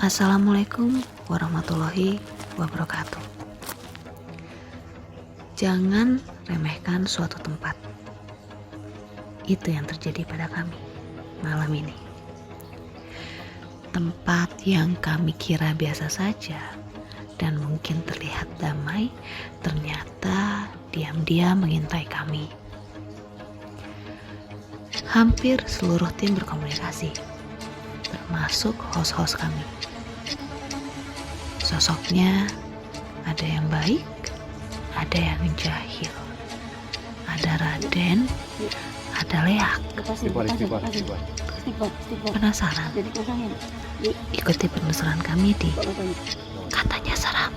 Assalamualaikum warahmatullahi wabarakatuh. Jangan remehkan suatu tempat. Itu yang terjadi pada kami malam ini. Tempat yang kami kira biasa saja dan mungkin terlihat damai, ternyata diam-diam mengintai kami. Hampir seluruh tim berkomunikasi, termasuk host-host kami. Sosoknya ada yang baik, ada yang jahil, ada Raden, ada Leak. Penasaran? Ikuti penelusuran kami di Katanya Seram.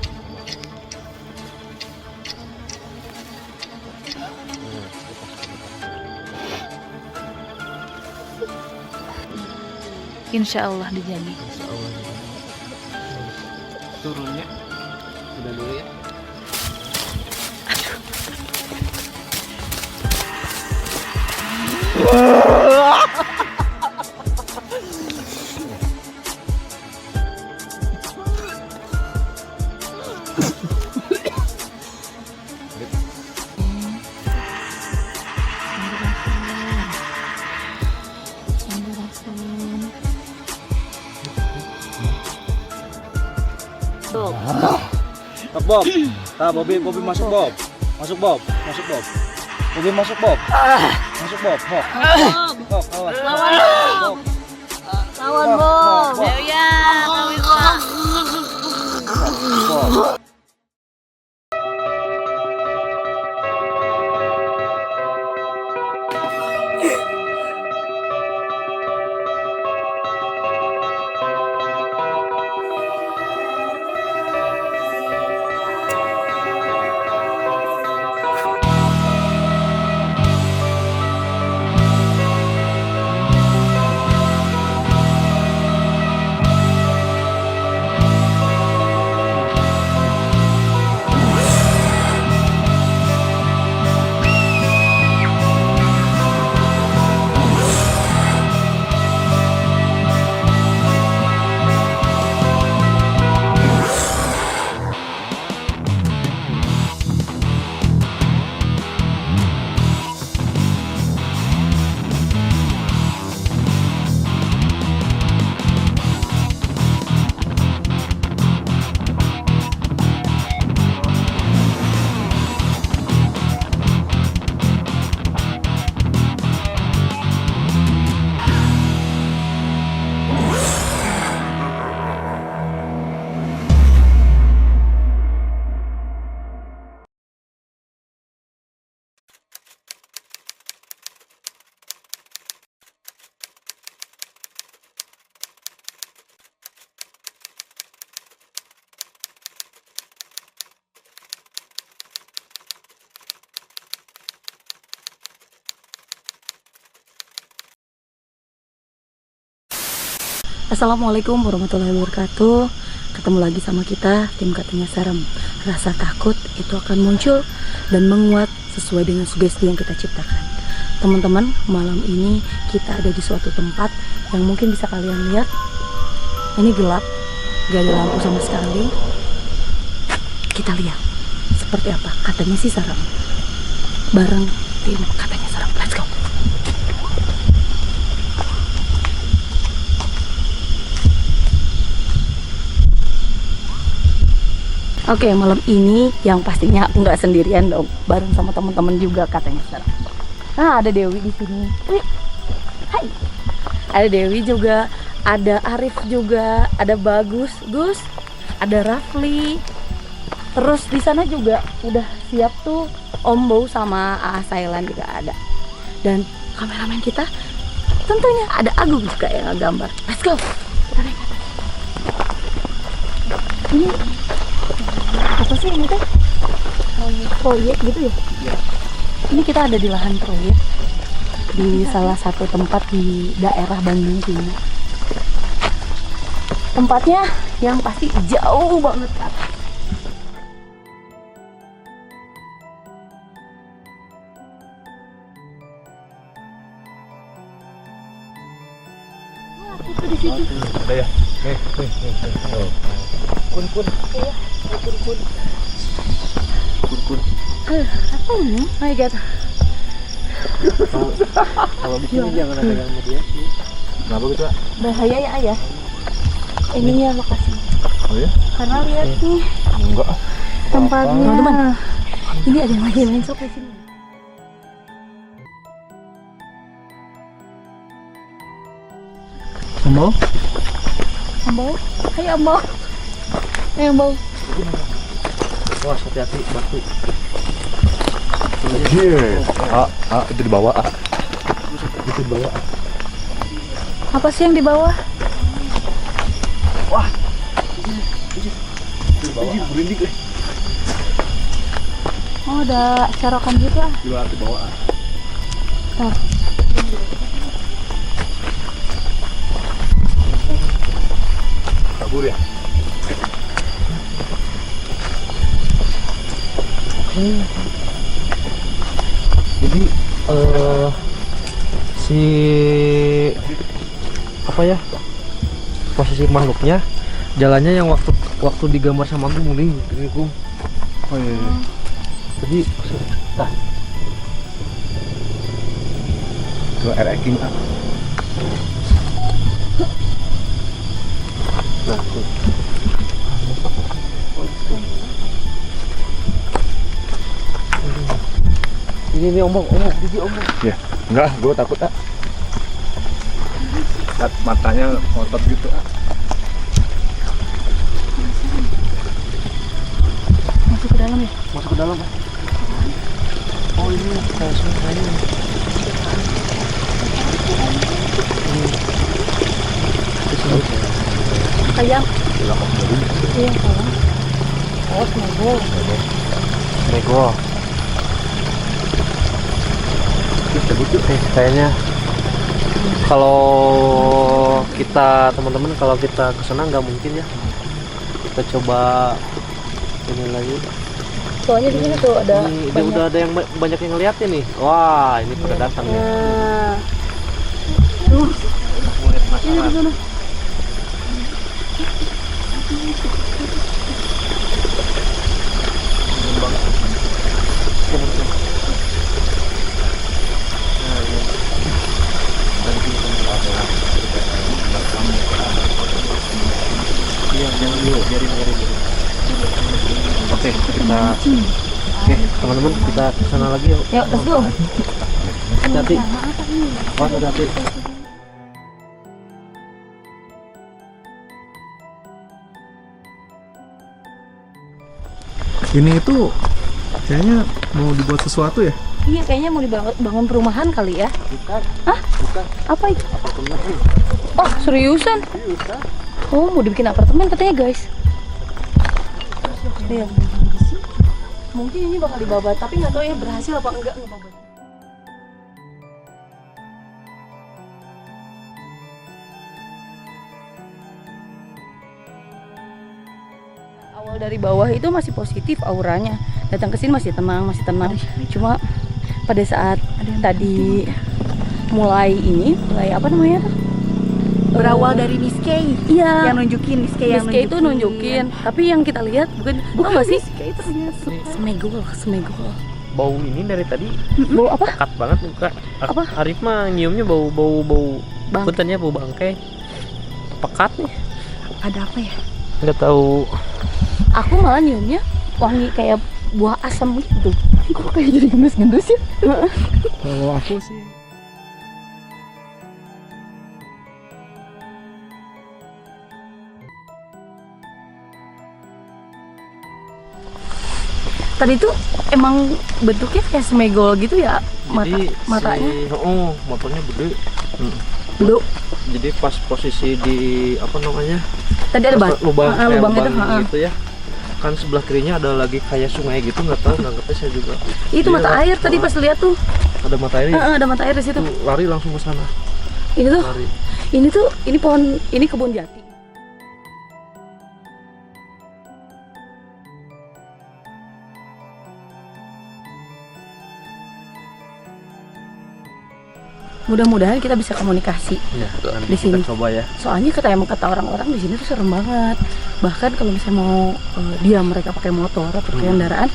Insya Allah dijamin. Turunnya udah dulu ya. Bob, Bobby masuk Bob, masuk Bob. Bobby masuk Bob, masuk Bob. Bob, awas. Lawan Bob. Ya, kawin Bob. Bob. Assalamualaikum warahmatullahi wabarakatuh. Ketemu lagi sama kita, tim Katanya Serem. Rasa takut itu akan muncul dan menguat sesuai dengan sugesti yang kita ciptakan. Teman-teman, malam ini kita ada di suatu tempat yang mungkin bisa kalian lihat. Ini gelap, gak ada lampu sama sekali. Kita lihat seperti apa katanya sih serem. Bareng tim Katanya Serem. Let's go. Oke, malam ini yang pastinya aku nggak sendirian dong, bareng sama teman-teman juga Katanya Serem. Nah, ada Dewi di sini. Hai. Ada Dewi juga, ada Arif juga, ada Bagus, Gus, ada Rafli. Terus di sana juga udah siap tuh Om Bow sama AA Sailan juga ada. Dan kameramen kita tentunya ada Agung juga yang gambar. Let's go. Kita naik ke atas. Ini apa sih ini teh? Proyek gitu ya? Ini kita ada di lahan proyek di salah satu tempat di daerah Bandung Timur. Tempatnya yang pasti jauh banget kan. Ada ya? Nih. Oh. Kun. Apa ini? Oh my god. Kalau di sini jangan ada yang media. Kenapa gitu, Kak? Bahaya ya ayah. Ininya lokasi. Oh ya? Karena lihat nih Enggak. tempatnya. Teman-teman, ini ada yang lagi main sok di sini. Mau? Ambau, hai ambau. Hai ambau. Wah, hati-hati batu. Itu di bawah. Itu di bawah. Apa sih yang di bawah? Berinding. Oh, ada serokan gitu ah. Di bawah. Ntar. Kabur ya? Jadi si apa ya, posisi makhluknya jalannya yang waktu digambar sama aku muling ini kum. Oh iya. Jadi nah itu ereking ah. Nah tuh. Ini omong, Didi omong. Ya, enggak, gue takut ah. Lihat matanya ngotot gitu ah. Masuk ke dalam ya? Masuk ke dalam ah. Oh ini kayak sungai ini. Ayam. Iya, sayang. Oh, smegol. Nego. Kayaknya kalau kita teman-teman kalau kita kesana nggak mungkin ya. Kita coba ini lagi. Soalnya di sini tuh ada Ini banyak. udah ada yang banyak yang ngeliatin nih. Wah, ini pada datang ya. Nah, Mulai penasaran. Oke, teman-teman kita kesana lagi yuk. yuk, let's go. Hati-hati. Oh, hati-hati. Ini itu kayaknya mau dibuat sesuatu ya? Iya, kayaknya mau dibangun perumahan kali ya. Bukan. Hah? Bukan. Apa itu? Apartemen. Oh, seriusan? Seriusan? Oh, mau dibikin apartemen katanya, guys. Iya. Mungkin ini bakal dibabat, tapi nggak tahu ya berhasil apa enggak ngebabat. Awal dari bawah itu masih positif auranya. Datang ke sini masih tenang, Cuma pada saat tadi mulai apa namanya tuh? Berawal dari Miss K Iya. yang nunjukin Miss K Miss K itu nunjukin, tapi yang kita lihat bukan nggak sih? Miss K itu ternyata Semegol. Bau ini dari tadi Bau apa? pekat banget muka. Apa? Arif mah nyiumnya bau Bangke. puntennya bau bangkai. Pekat nih. ada apa ya? Nggak tahu. Aku malah nyiumnya wangi kayak buah asam gitu. Kok kayak jadi gendus-gendus ya? Kalau aku sih Tadi tuh emang bentuknya kayak semegol gitu ya matanya. motornya gede. Belum. Jadi pas posisi di apa namanya? Tadi ada lubang lubang itu. gitu ya. Kan sebelah kirinya ada lagi kayak sungai gitu, nggak tahu, nggak ngerti saya juga. Itu Jadi mata air tadi pas lihat tuh. ada mata air. Ada mata air di situ. Tuh, lari langsung ke sana. Ini tuh, Lari. ini pohon, ini kebun jati. mudah-mudahan kita bisa komunikasi Ya, nanti di sini. kita coba ya. Soalnya emang kata orang-orang di sini tuh serem banget. Bahkan kalau misalnya mau mereka pakai motor atau pakai kendaraan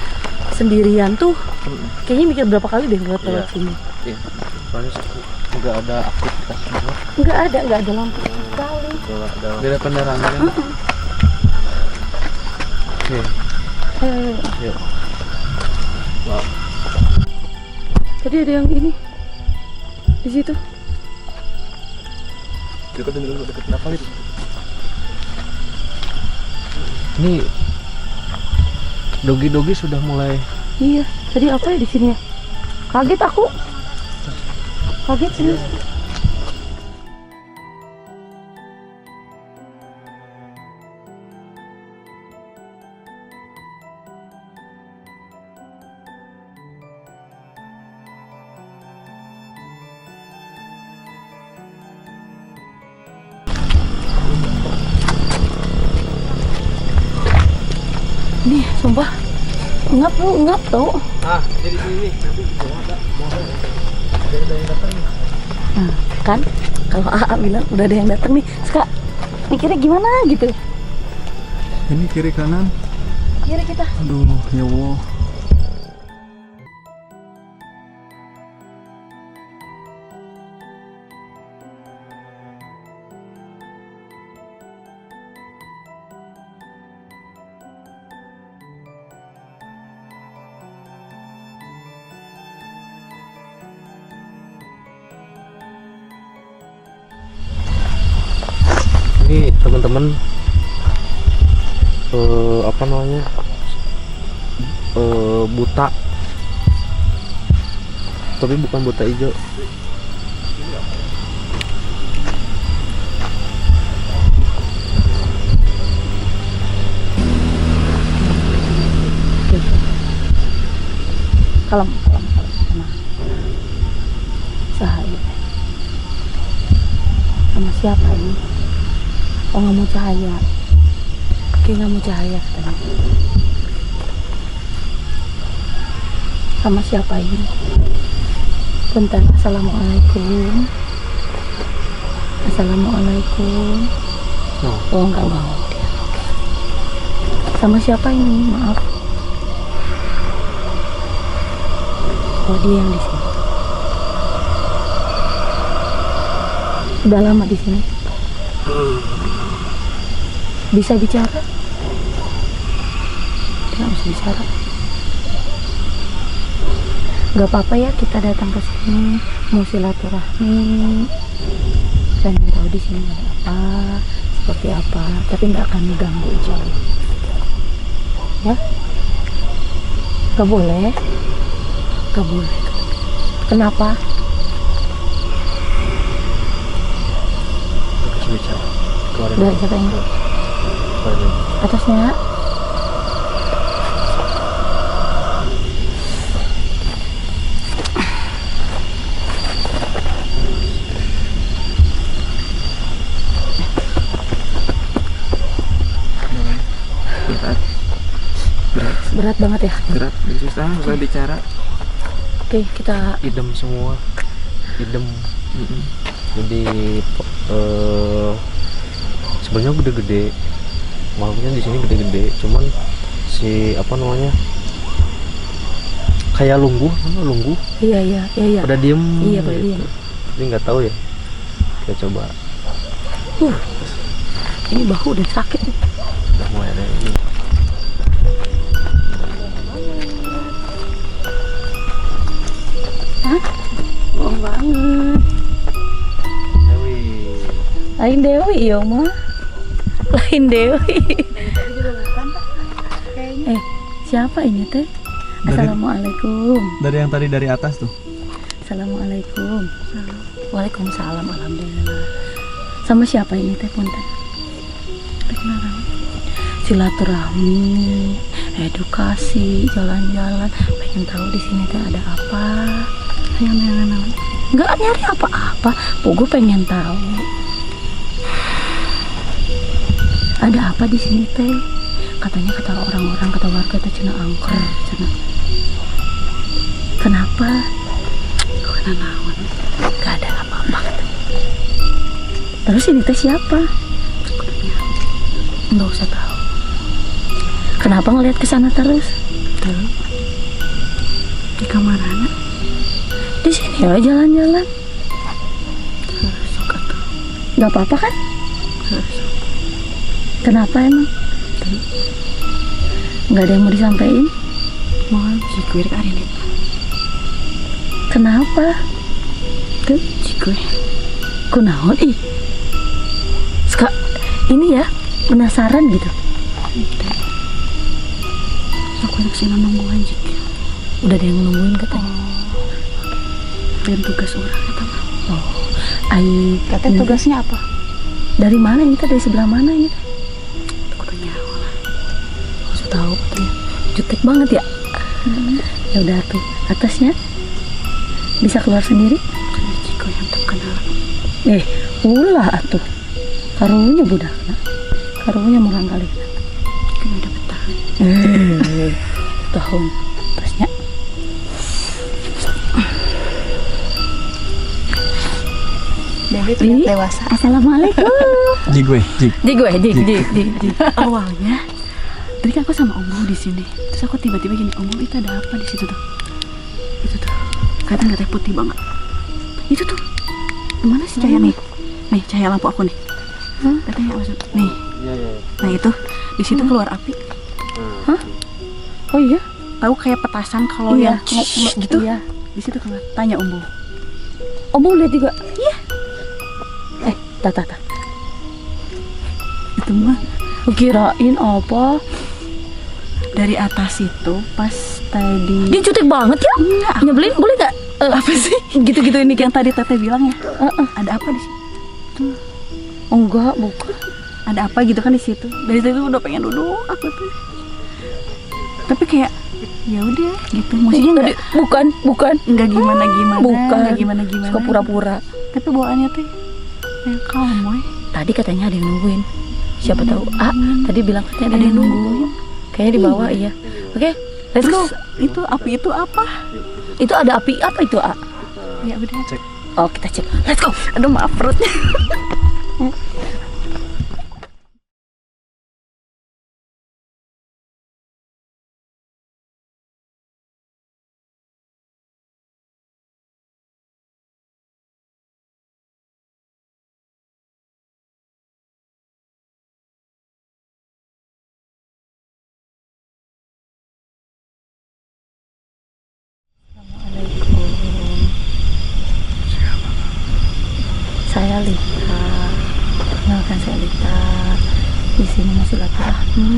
sendirian tuh kayaknya mikir berapa kali deh lewat Iya. sini. Iya. Soalnya nggak ada aktivitas semua. Nggak ada lampu sekali. Nggak ada kendaraan kan? Oke. Yuk. Wow. Tadi ada yang ini di situ. Deketin dulu, deketin apa itu? Ini dogi-dogi sudah mulai. Iya, tadi apa ya di sini ya? Kaget aku. Kaget sih. Nih, sumpah ngap tau. Ah, jadi sini nanti ada yang datang. Nah, kan kalau AA bilang udah ada yang datang nih, Ska mikirnya gimana gitu? Ini kiri kanan. Kira kita. Aduh, ya Allah. Ini teman-teman apa namanya buta, tapi bukan buta hijau. Kalem. Tenang. Cahaya. Sama siapa ini? Oh, nggak mau cahaya. Kayak nggak mau cahaya katanya. Sama siapa ini? Bentar. Assalamualaikum. Assalamualaikum. Oh, nggak mau dia. Oke. Sama siapa ini? Maaf. Oh, dia yang di sini. Udah lama di sini. Bisa bicara? Tidak bisa bicara. Gak apa-apa ya kita datang ke sini mau silaturahmi. Pengen tahu di sini ada apa, seperti apa, tapi nggak akan mengganggu jauh. Ya? Gak boleh. Gak boleh. Kenapa? Bicara. Keluarin. Udah siapa yang Keluarin. atasnya? Berat banget ya? Berat, susah bicara. Oke, kita Idem semua. Idem. Jadi sebenarnya gede-gede. Makanya di sini gede-gede. Cuman si apa namanya? Kayak lungguh, lungguh. iya. Pada diem. Iya, pada diem. Tapi nggak tahu ya. Kita coba. Ini bahu udah sakit nih. Udah mulai ada ini. Hah? Bohong banget. Dewi. Lain Dewi ya, Ma. Lain Dewi. Siapa ini teh? Assalamualaikum. Dari yang tadi dari atas tuh. Assalamualaikum. Waalaikumsalam. Alhamdulillah. Sama siapa ini teh, punten? Perkenalan. Silaturahmi, edukasi, jalan-jalan. Pengen tahu di sini teh ada apa? Nggak nyari apa-apa. Gue pengen tahu. Ada apa di sini teh? Katanya kata orang-orang, kata warga teh cenah angker, cenah. Kenapa? Karena naon? Gak ada apa-apa. Terus ini teh siapa? Nggak usah tahu. Kenapa ngeliat ke sana terus? Tahu. Di kamar anak. Di sini ya jalan-jalan. Suka tuh. Nggak apa-apa kan? Kenapa emang? Nggak ada yang mau disampaikan? Mohon jikuir hari ini. Kenapa? Tuh, Jikuir. kunaon ih. Ini ya penasaran gitu. Aku anak sih nunggu anjing. Udah ada yang nungguin katanya. Dan tugas orang kata mah. Ai Katanya tugasnya apa? dari mana ini teh? Dari sebelah mana ini teh? Kudu nyawa lah. Harus tahu katanya. Jutek banget ya. Ya udah tuh atasnya bisa keluar sendiri. Karena jikuir yang terkenal. Ulah atuh. Karunya budak na. Karunya murang kali. Kan udah bertahan. Tahun tasnya. Dewi Ih. dewasa. Assalamualaikum. Jig gue, jig. Jig. Awalnya tadi kan aku sama Om Bo di sini. Terus aku tiba-tiba gini, Om Bo itu ada apa di situ tuh? Itu tuh. Kelihatan katanya putih banget. Itu tuh. Mana sih cahaya nih? Nih cahaya lampu aku nih. Katanya maksud nih. Iya, iya. Nah itu di situ keluar api. Oh iya? Tahu kayak petasan kalau Iya. yang gitu. Iya. Di situ keluar. Tanya Om Bo. Oh, mau lihat juga? Iya. Tata. Itu mah Kirain apa? dari atas itu pas tadi. Dia jutek banget ya? Enggak. Nyebelin boleh gak? Apa sih? Gitu-gitu ini Yang tadi Teteh bilang ya. Ada apa di situ? enggak, bukan. Ada apa gitu kan di situ. Dari tadi tuh udah pengen duduk aku tuh. Tapi kayak ya udah gitu. Maksudnya Tadi bukan. enggak gimana, Bukan. enggak gimana. Suka pura-pura. Tapi bawaannya teh kayak kalem woy. Tadi katanya ada yang nungguin. Siapa tahu? Tadi bilang katanya Ada yang nungguin. Kayaknya di bawah iya. Oke, let's go. Terus itu api itu apa? Itu ada api apa itu, A? Ya udah. Oh, kita cek. Let's go. Aduh maaf perutnya. Saya Lita. Kenalkan saya Lita. Di sini masih silaturahmi.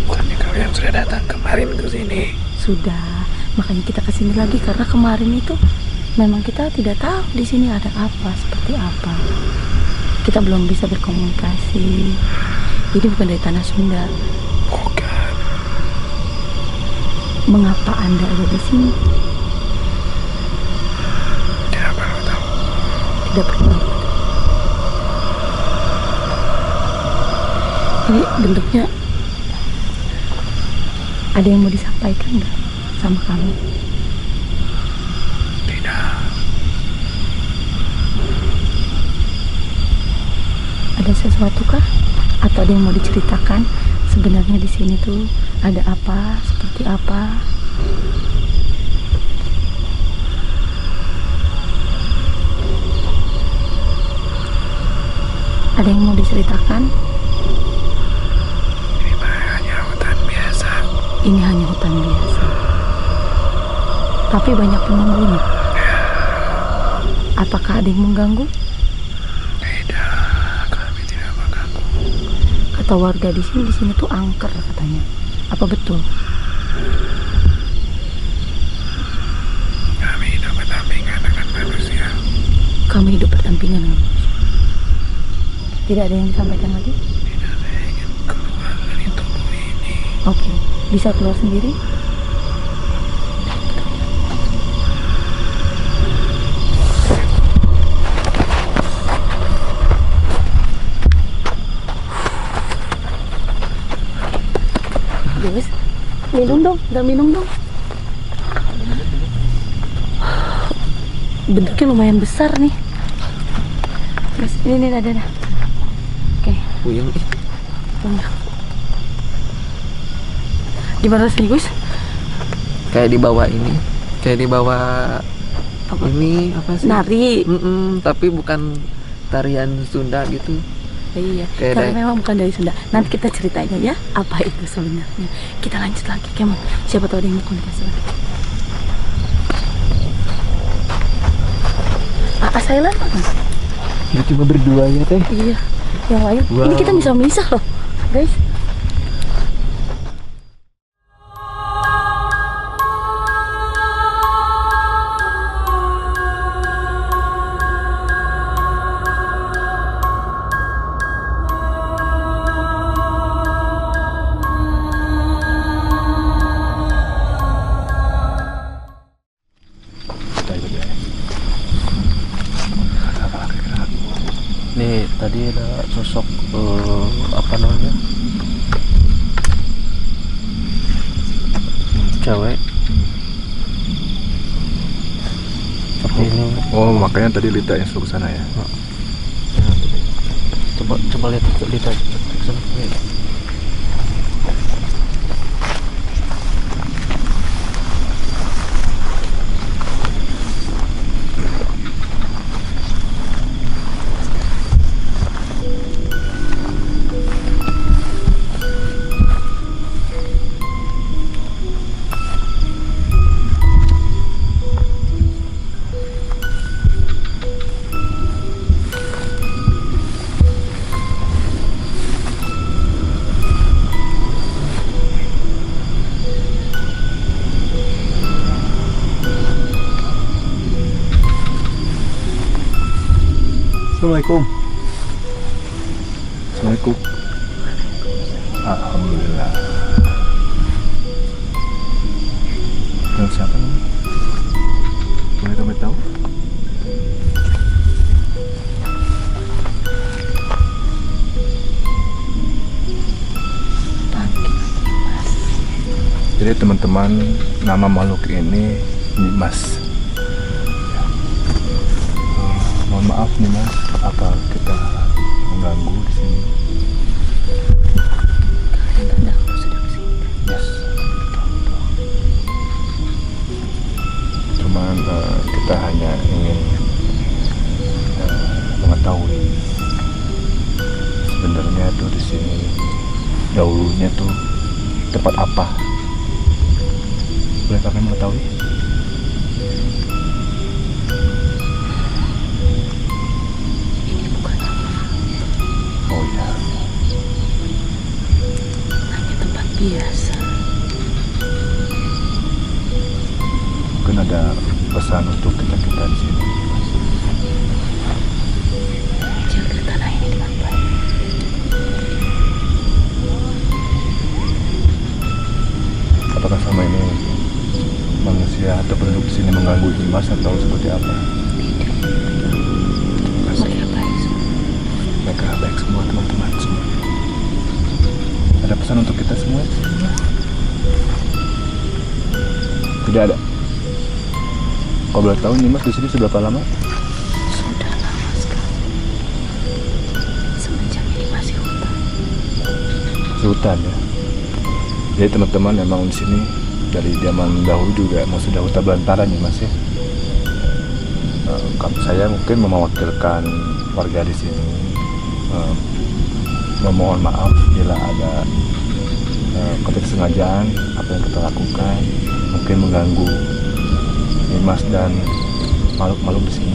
Bukannya kalian sudah datang kemarin ke sini? Sudah. Makanya kita kesini lagi karena kemarin itu memang kita tidak tahu di sini ada apa, seperti apa. Kita belum bisa berkomunikasi. Ini bukan dari tanah Sunda. Bukan. Mengapa Anda ada di sini? Tidak perlu tahu. Tidak perlu. Ini bentuknya ada yang mau disampaikan nggak sama kamu? Tidak. Ada sesuatu kah? Atau ada yang mau diceritakan? Sebenarnya di sini tuh ada apa? Seperti apa? Ada yang mau diceritakan? Hanya hutan biasa. Ini hanya hutan biasa. Tapi banyak penunggunya. Apakah ada yang mengganggu? Tidak, kami tidak mengganggu. Kata warga di sini tuh angker katanya. Apa betul? Kami hidup berdampingan dengan manusia. Kami hidup berdampingan dengan manusia. Tidak ada yang disampaikan lagi? Tidak ada yang ingin keluar dari tubuh ini. Oke, bisa keluar sendiri? Guys, minum dong, udah minum dong. Bentuknya lumayan besar nih. Guys, ini ada. Puyeng. Gimana rasanya Gus? Kayak di bawah ini, kayak di bawah Apa? ini apa sih? Nari. Tapi bukan tarian Sunda gitu. Iya, Kayak karena dari- memang bukan dari Sunda. Nanti kita ceritanya ya, apa itu sebenarnya. Kita lanjut lagi, Kemon. Siapa tahu ada yang mau komunikasi lagi. Saya lah. Kita cuma berdua ya teh. Iya, yang lain. Wow. Ini kita bisa misah loh, guys. Nih tadi ada sosok apa namanya? Cewek. Seperti ini. Oh, makanya tadi Lita yang suruh ke sana ya? Coba lihat ke sana. Assalamualaikum. Assalamualaikum. Alhamdulillah. Dengan siapa nih? Boleh kami tahu? Jadi teman-teman, nama makhluk ini Nyimas. Mohon maaf nih Mas, apa kita mengganggu di sini? Yes. Cuman kita hanya ingin mengetahui sebenarnya tuh di sini dahulunya tuh tempat apa? Boleh kami mengetahui? Oh ya. Hanya tempat biasa. Mungkin ada pesan untuk kita-kita di sini. Jaga tanah ini dengan baik. Apakah sama ini manusia atau penduduk di sini mengganggu Nyimas atau seperti apa? Terima kasih. Mereka baik semua. Mereka baik semua, teman-teman semua. Ada pesan untuk kita semua? Tidak ada. Kalau boleh tahu Nyimas di sini sudah berapa lama? Sudah lama sekali. Semenjak ini masih hutan. Hutan ya. Jadi teman-teman memang di sini dari zaman dahulu juga emang sudah hutan belantara nih Mas ya. Saya mungkin mewakilkan warga di sini memohon maaf bila ada ketidaksengajaan apa yang kita lakukan mungkin mengganggu Mas dan makhluk-makhluk di sini.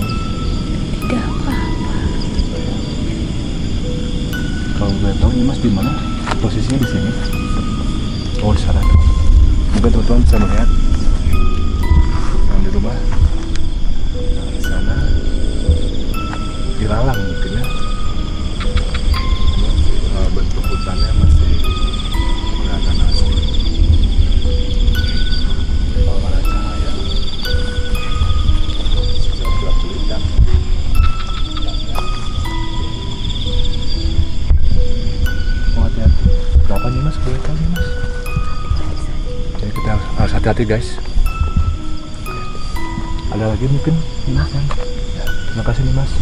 Tidak apa-apa. Kalau boleh tahu Mas di mana posisinya di sini? Oh di sana. Mungkin teman-teman bisa melihat yang di rumah. Nah, di sana ilalang mungkin ya. Bentuk hutannya masih kelihatan asli. Kalau ada cahaya, sisa gelap gulita. Oh hati-hati. Berapa nih Mas? Boleh tahu nih Mas? Jadi kita harus hati-hati guys. Ada lagi mungkin nih Mas yang? Ya, terima kasih nih Mas.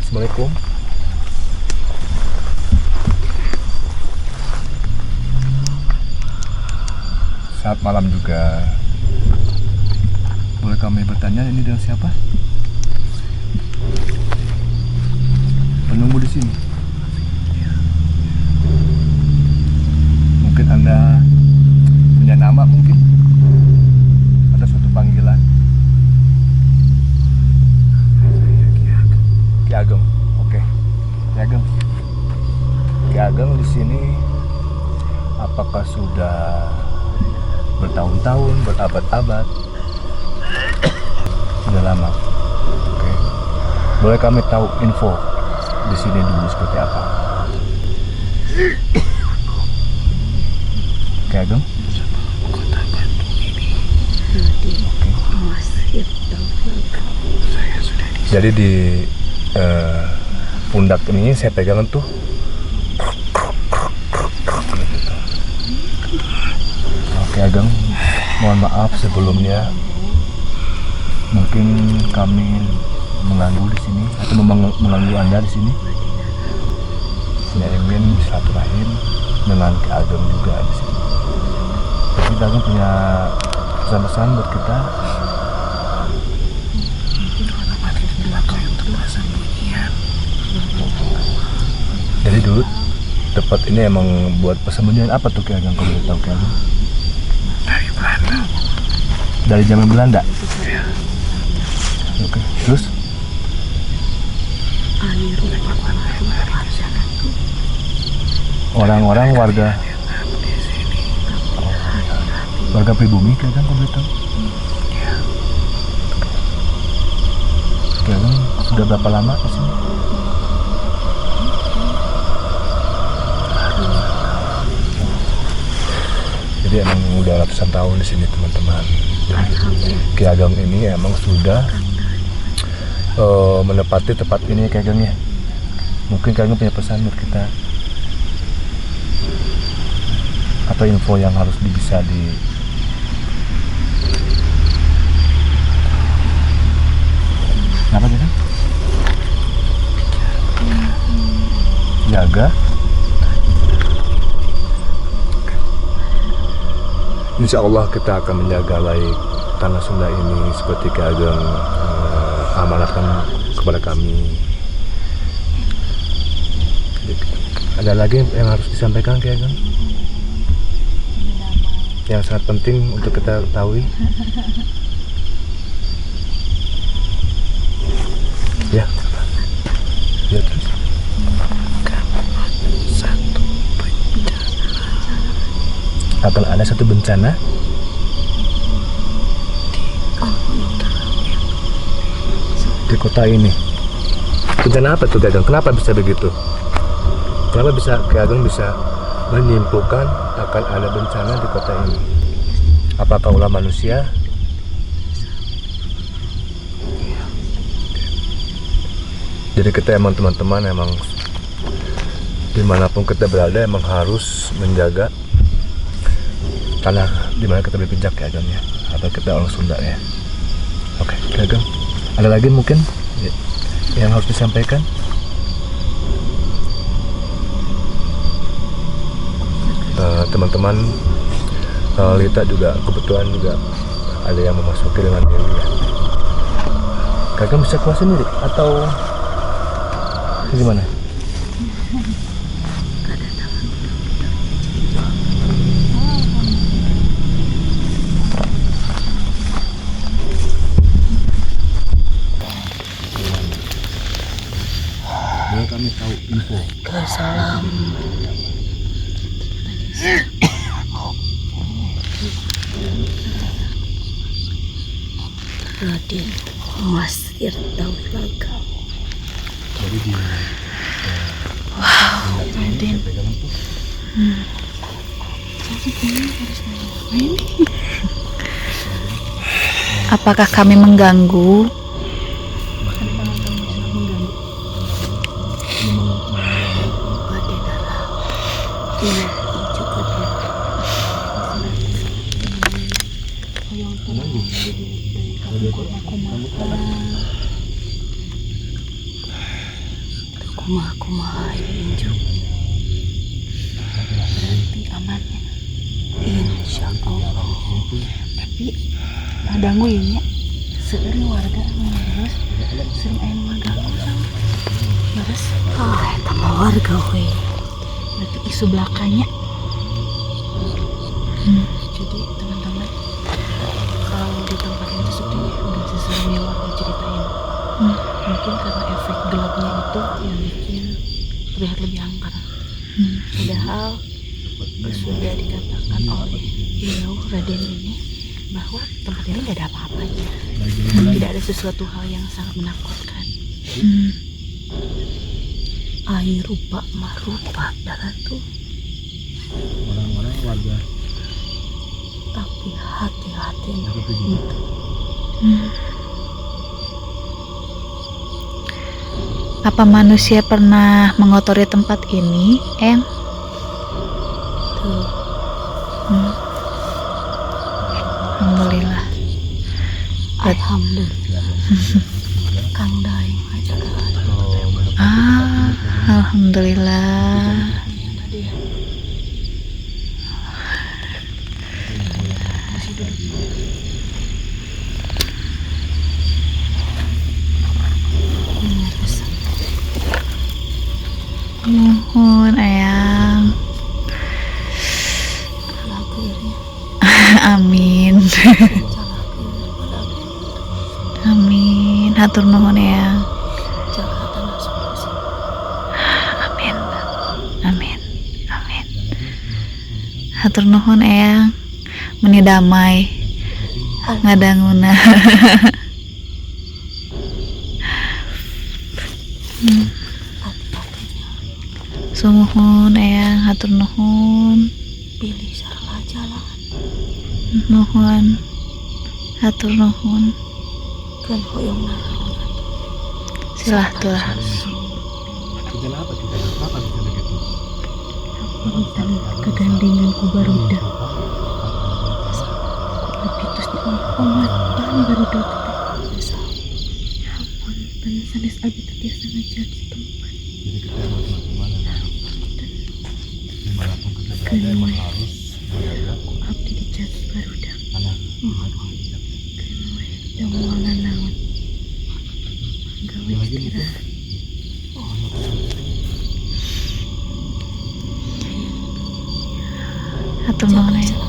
Assalamualaikum. Saat malam juga. Boleh kami bertanya ini dengan siapa? Penunggu di sini. Mungkin Anda punya nama mungkin? Ada suatu panggilan? Ki Ageng. Oke. Ki Ageng. Ki Ageng di sini apakah sudah bertahun-tahun, berabad-abad? Sudah lama. Oke. Boleh kami tahu info di sini dulu seperti apa? Ki Ageng? Jadi di pundak ini saya pegang tuh Oke Ageng, mohon maaf sebelumnya mungkin kami mengganggu di sini atau mengganggu Anda di sini. Saya ingin silaturahim dengan Ki Ageng juga di sini. Tapi Ki Ageng punya pesan-pesan buat kita. Jadi dulu tempat ini emang buat persembunyian apa tuh Ki Ageng, kalau boleh tahu Ki Ageng? Dari Belanda. Dari zaman Belanda? Iya. Oke, terus? Orang-orang warga warga pribumi Ki Ageng, kalau boleh tahu? Iya. Ki Ageng sudah berapa lama ke sini? Jadi emang udah ratusan tahun di sini teman-teman. Ki Ageng ini emang sudah menepati tempat ini Ki Ageng ya. Mungkin Ki Ageng punya pesan buat kita atau info yang harus bisa di apa gitu? Jaga. Insya Allah kita akan menjaga baik tanah Sunda ini seperti Ki Ageng amanatkan kepada kami. Ada lagi yang harus disampaikan Ki Ageng? Yang sangat penting untuk kita ketahui. Ya. Ya terus. Akan ada satu bencana di kota ini. Bencana apa tuh Ki Ageng? Kenapa bisa begitu? Kenapa bisa Ki Ageng bisa menyimpulkan akan ada bencana di kota ini? Apakah ulah manusia? Jadi kita emang teman-teman emang dimanapun kita berada emang harus menjaga tanah dimana kita berpijak Ki Ageng ya, atau kita orang Sunda ya. Oke, Ki Ageng, ada lagi mungkin yang harus disampaikan? Teman-teman Lita juga kebetulan juga ada yang memasuki dengan Dewi ya. Ki Ageng bisa keluar sendiri atau gimana? Kami tahu info. Salam. Raden Mas Tirtaulaga. Jadi di Raden. Apakah kami mengganggu? kumaha injuk. Berarti aman ya. Insya Allah. Tapi adanggu ya. Sering warga terus sering aing mengganggu sama. Terus eta mah warga we. Berarti isu belakangnya. Jadi teman-teman, kalau di tempat itu sepertinya udah seserem yang warga ceritain. Mungkin karena efek gelapnya itu yang bikin terlihat lebih angker. Padahal sudah dikatakan oleh beliau Raden ini bahwa tempat ini tidak ada apa-apanya. Tidak ada sesuatu hal yang sangat menakutkan. Air rupa marupa darah tuh. Orang-orang warga Tapi hati-hati gitu. Apa manusia pernah mengotori tempat ini, Eng? Tuh. Alhamdulillah. Alhamdulillah. Kang Daeng aja kan. Alhamdulillah. Tadi ya. Masih duduk. Mohon Eyang. Lagernya. Amin. Amin. Hatur nuhun Eyang. Jaga tanah solusi. Amin. Amin. Amin. Hatur nuhun Eyang. Meni damai. Ngadanguna. Sumuhun Eyang, hatur nuhun. Pilih sarala jalan. Nuhun. Hatur nuhun. Kan hoyong naon. Silaturahmi. Hujan apa kita? Apa kita begitu? Hutan kegandingan ku barudak. Lepitusnya pengatan barudak teh. Ya ampun, dan sanes abi teh biasa ngajar di tempat. Jadi kita harus kemana? Dimanapun kita berada emang harus menjaga Abdi dijati barudak. anak. Kenwe da moal nanaon. Gawe istirahat. Hatur nuhun Eyang.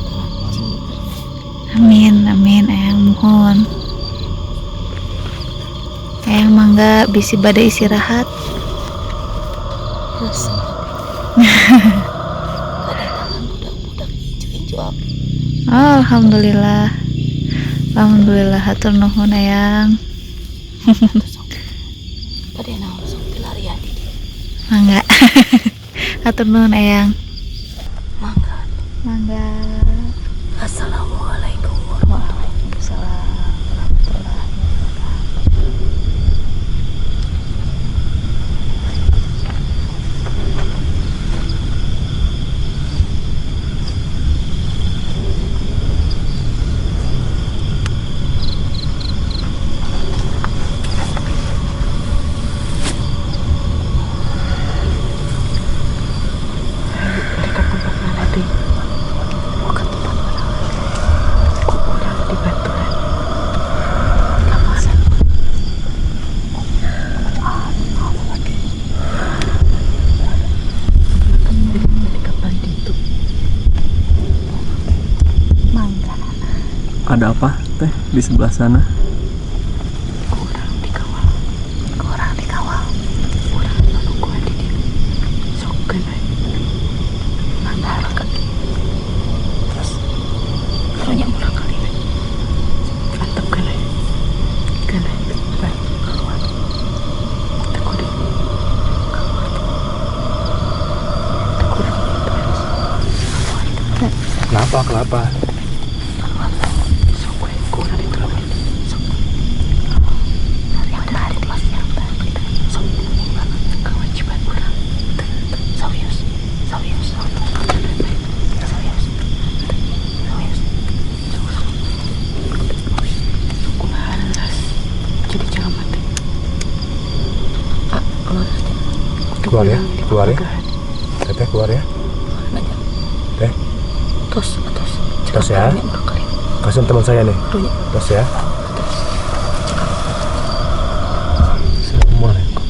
Amin, amin Eyang mohon. Eyang mangga bisi bade istirahat. Terus. Kedatangan budak-budak hijau-hijau api. Alhamdulillah. Alhamdulillah hatur nuhun Eyang. Pada naon sok pelarian di dieu. Mangga. Hatur nuhun Eyang. Mangga. Mangga. Assalamualaikum Waalaikumsalam warahmatullahi wabarakatuh. Dekat tempat mana deh? Bukan tempat mana. Kuburan di Baturan. Kemana? Dekat balik itu. Mangga. Ada apa teh di sebelah sana? Kurang dikawal. Kurang dikawal. Kurang menunggu di dia. Sok kena. Mandar ke. Terus. Kayaknya mulai kali ini. Mantap kena. Kena. Baik. Keluar. Teguh deh. Keluar. Teguh deh. Kenapa? Kenapa? Sok gue. Kurang diterapin. Sok. Yang tadi. Yang tadi. Sok. Kewajiban kurang. Serius. Serius. Serius. Serius. Aku harus. Jadi jangan mati. Keluar nanti. Keluar ya, keluar ya. Teteh keluar ya. Teh. Tos. Tos ya. Kasihan teman saya nih. Tos ya. Assalamualaikum.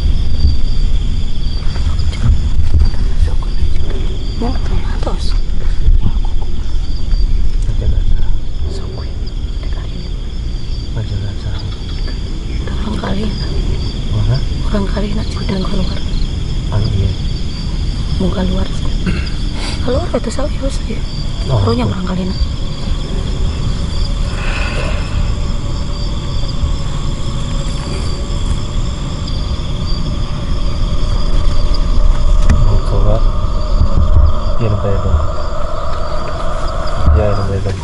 Ya, tos. Orang kali nak sedang keluar. Mau keluar. Keluar itu saya. Rohnya orang kali nak. Keluar. Iya, saya dong. Ya, ini saya dong.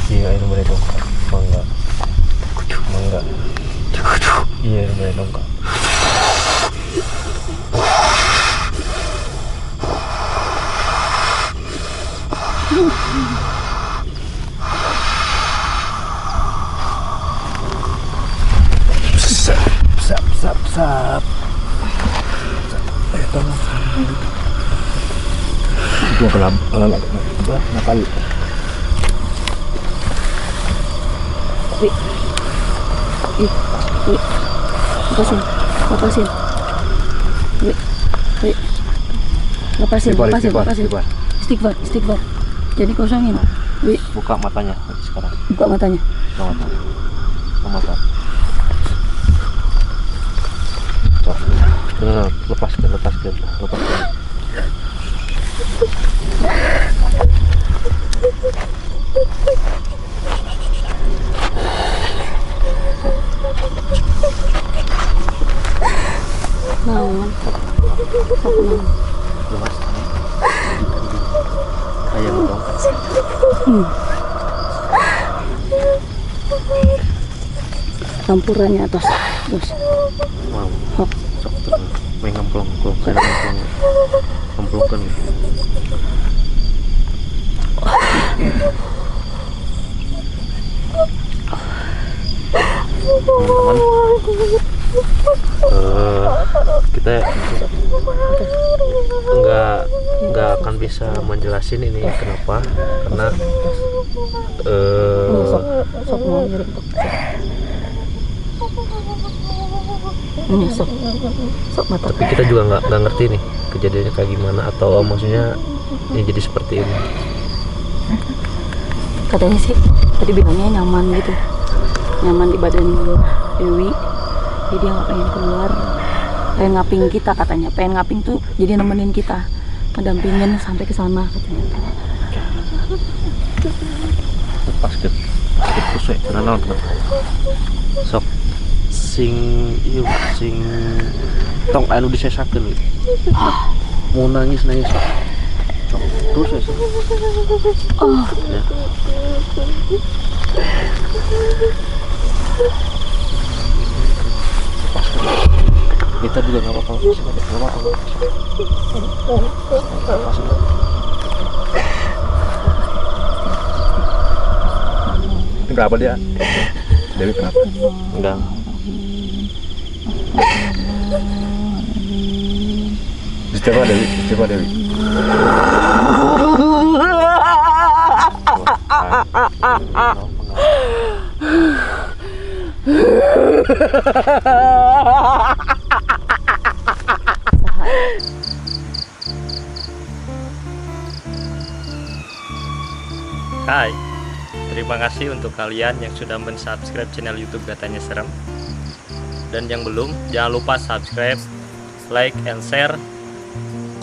Iya, ini saya dong. Mangga. Iya, ini saya dong. Sap. Tolong. Itu nakal. Lepasin. Istighfar. Jadi kosongin. Buka matanya sekarang. Buka matanya. Buka mata. Nah, lepaskan. Naon. Lepas. Ayam dong. Campurannya atas. Wow. Hop. Sok terus. Main ngemplong. Saya ngemplongkan. Teman-teman, kita nggak akan bisa menjelasin ini kenapa, karena Sok mau ngirim. Ini sok mata. tapi kita juga nggak ngerti nih kejadiannya kayak gimana, atau maksudnya ini jadi seperti ini. Katanya sih tadi bilangnya nyaman gitu, nyaman di badan Dewi, jadi dia nggak pengen keluar, pengen ngaping kita katanya, pengen ngaping tuh jadi nemenin kita, ngedampingin sampai ke sana katanya. Basket kusuk tenan teman. Sok sing tong anu disesakeun gitu. Mau nangis sok. Cok terus ya. Ya. Kita juga nggak apa-apa. Kenapa dia? Dewi kenapa? Enggak. Coba Dewi. Hai, terima kasih untuk kalian yang sudah mensubscribe channel YouTube Katanya Serem. Dan yang belum, jangan lupa subscribe, like, and share,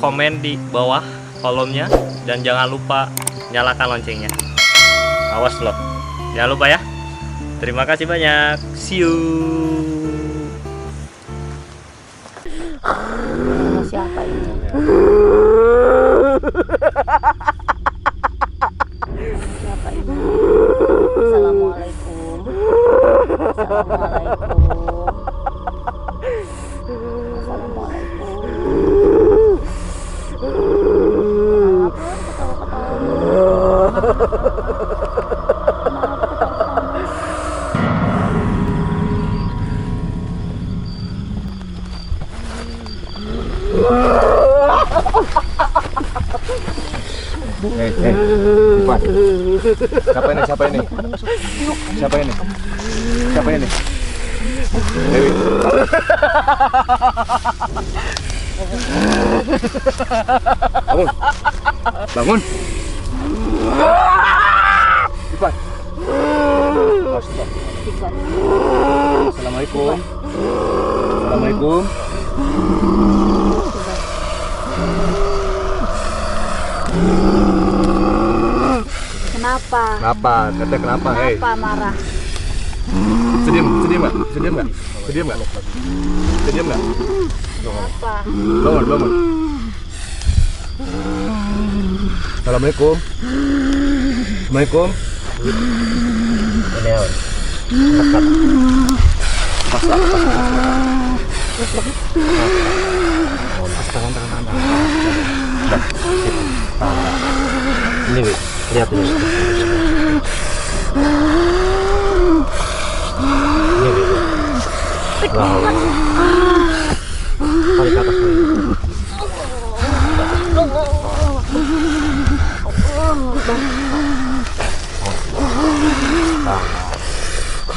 komen di bawah kolomnya, dan jangan lupa nyalakan loncengnya. Awas loh, jangan lupa ya. Terima kasih banyak, see you. Siapa ini? Siapa ini? Assalamualaikum. Ipan. Siapa ini? Siapa ini? Siapa ini? Siapa ini? Dewi. Bangun. Bangun. Ipan. Assalamualaikum. Assalamualaikum. Kenapa? Kenapa? Teteh kenapa? Hei. Kenapa marah? Sedih nggak? Sedih nggak? Sedih nggak? Sedih nggak? Kenapa? Bangun, bangun. Assalamualaikum. Assalamualaikum. Ini Wi, lihat ini. Ini Wi. Tarik ke atas nih.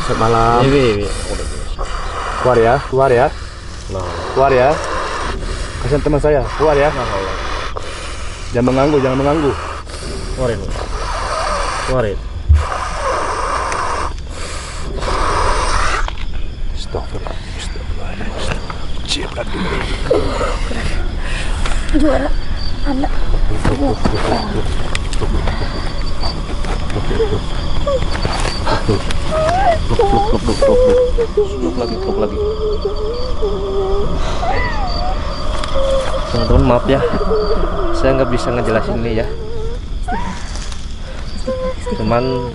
Selamat malam. Ini Wi. Keluar ya, keluar ya. Keluar ya. Kasihan teman saya, keluar ya. Jangan mengganggu, jangan mengganggu. Keluarin. Keluarin. Juara anak. Peluk lagi. Teman-teman maaf ya, saya nggak bisa ngejelasin ini ya. Cuman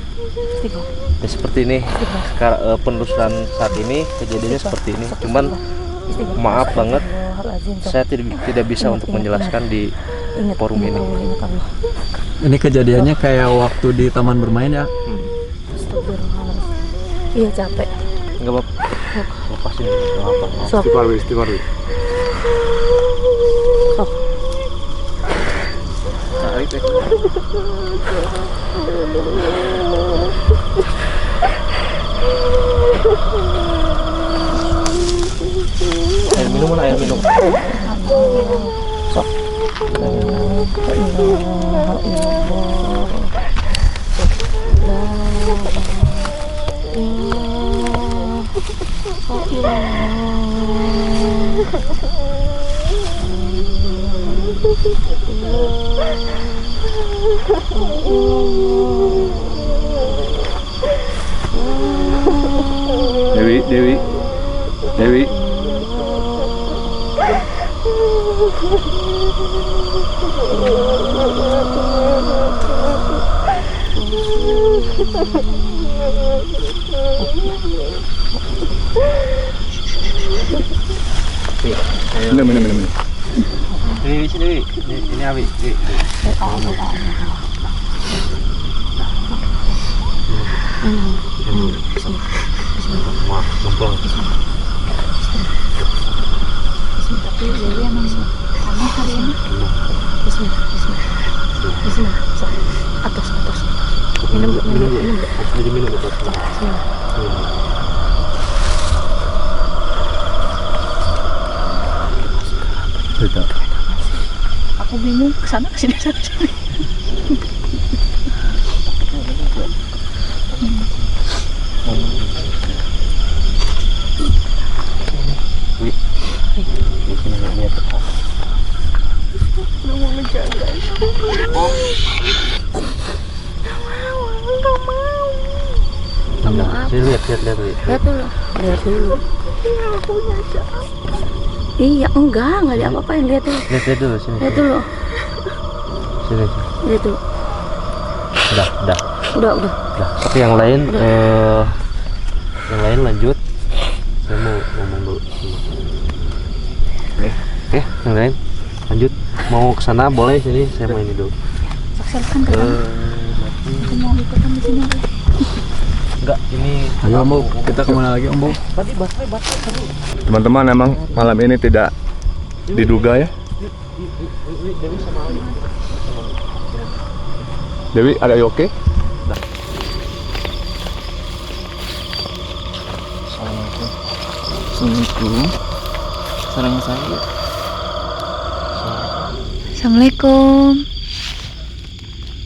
ya seperti ini. Penelusuran saat ini kejadiannya seperti ini. Cuman maaf banget, saya tidak bisa untuk menjelaskan di forum ini. Ini kejadiannya kayak waktu di taman bermain ya? Iya capek. Enggak apa-apa. Lepasin, enggak apa-apa. Sok. Istighfar, Wi. Sok. Air minum mana air minum? Sok. Dewi. Minum. Ini sini, ini Abi. Tapi Dewi emang aneh hari ini. Bismillah. Sok. Atas. Minum. Minum. Cerita. Aku bingung kesana kesini. Lihat dulu. Iya, enggak ada apa-apain. Lihat dulu. Lihat dulu sini. Lihat dulu. Sini. Lihat dulu. Udah. Tapi yang lain lanjut. Saya mau ngomong dulu. Oke, yang lain lanjut. Mau ke sana boleh, sini saya mau ini dulu. Silakan ke sana. Aku mau ikutan di sini. Enggak, ini Ayo Om, kita kemana lagi Om? tadi baterai. Teman-teman, emang malam ini tidak diduga ya. Dewi, are you okay? Assalamualaikum. Sarang saya. Assalamualaikum.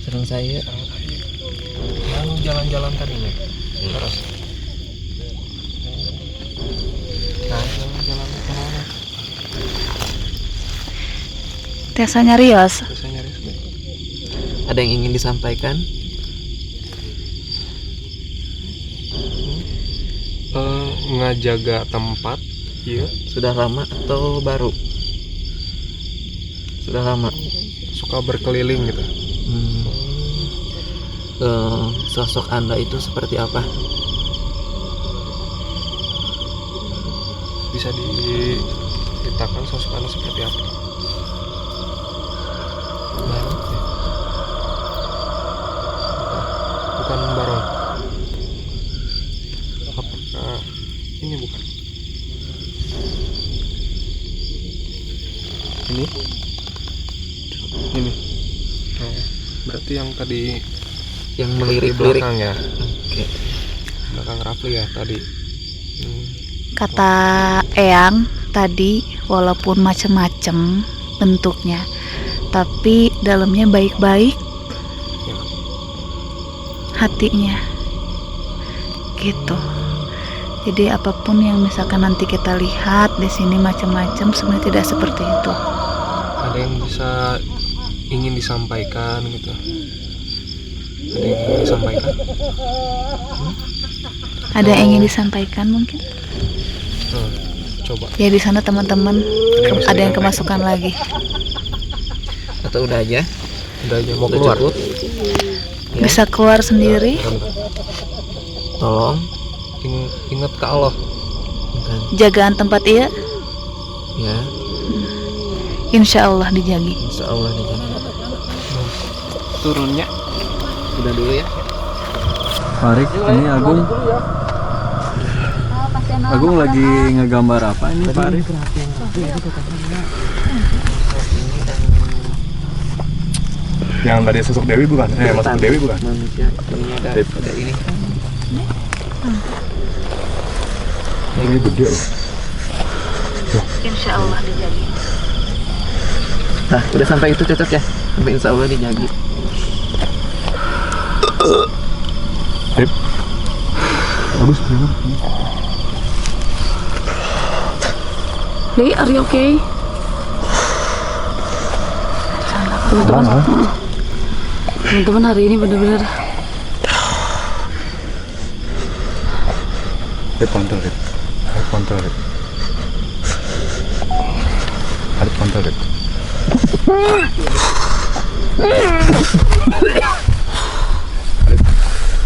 Sarang saya. Lalu jalan-jalan tadi nih. Terus. Nah, jalan-jalan ke mana? Tessa nyarios. Bisa nyaris nih. Ada yang ingin disampaikan? Ngajaga tempat, iya. Sudah lama atau baru? Sudah lama. Suka berkeliling gitu. Sosok Anda itu seperti apa? Bisa diceritakan sosok Anda seperti apa? Barong ya? Bukan barong. Apakah ini bukan? Ini? Ini. Oh, berarti yang tadi Yang di melirik-lirik. belakang ya? Oke. Belakang Rafli ya tadi. Kata Eyang tadi, walaupun macem-macem bentuknya, tapi dalamnya baik-baik, Ya. hatinya gitu. Jadi apapun yang misalkan nanti kita lihat di sini macam-macam, sebenarnya tidak seperti itu. Ada yang bisa ingin disampaikan gitu. Ada yang ingin disampaikan? Ada yang ingin disampaikan mungkin? Coba. Ya di sana teman-teman ada yang kemasukan lagi. Atau udah aja? Udah aja mau Udah keluar. cukup? Ya. Bisa keluar sendiri. Tolong. Ingat ke Allah. Bukan. Jagaan tempat iya, Ya. insya Allah dijagi. Insya Allah dijaga. Turunnya. Udah dulu ya. Farik, ini Agung. Agung lagi ngegambar apa ini, Farik? Yang tadi sosok Dewi bukan? Masuk Dewi bukan? Manusia ini ada ini. Ini gede loh. Insya Allah dijagi. Nah, udah sampai itu cocok ya. Sampai insya Allah dijaga. Dep. Bagus banget. Dei, are you okay? Teman-teman hari ini benar-benar Dep, pantau, Dep. Harus pantau, Dep. Harus pantau, Dep.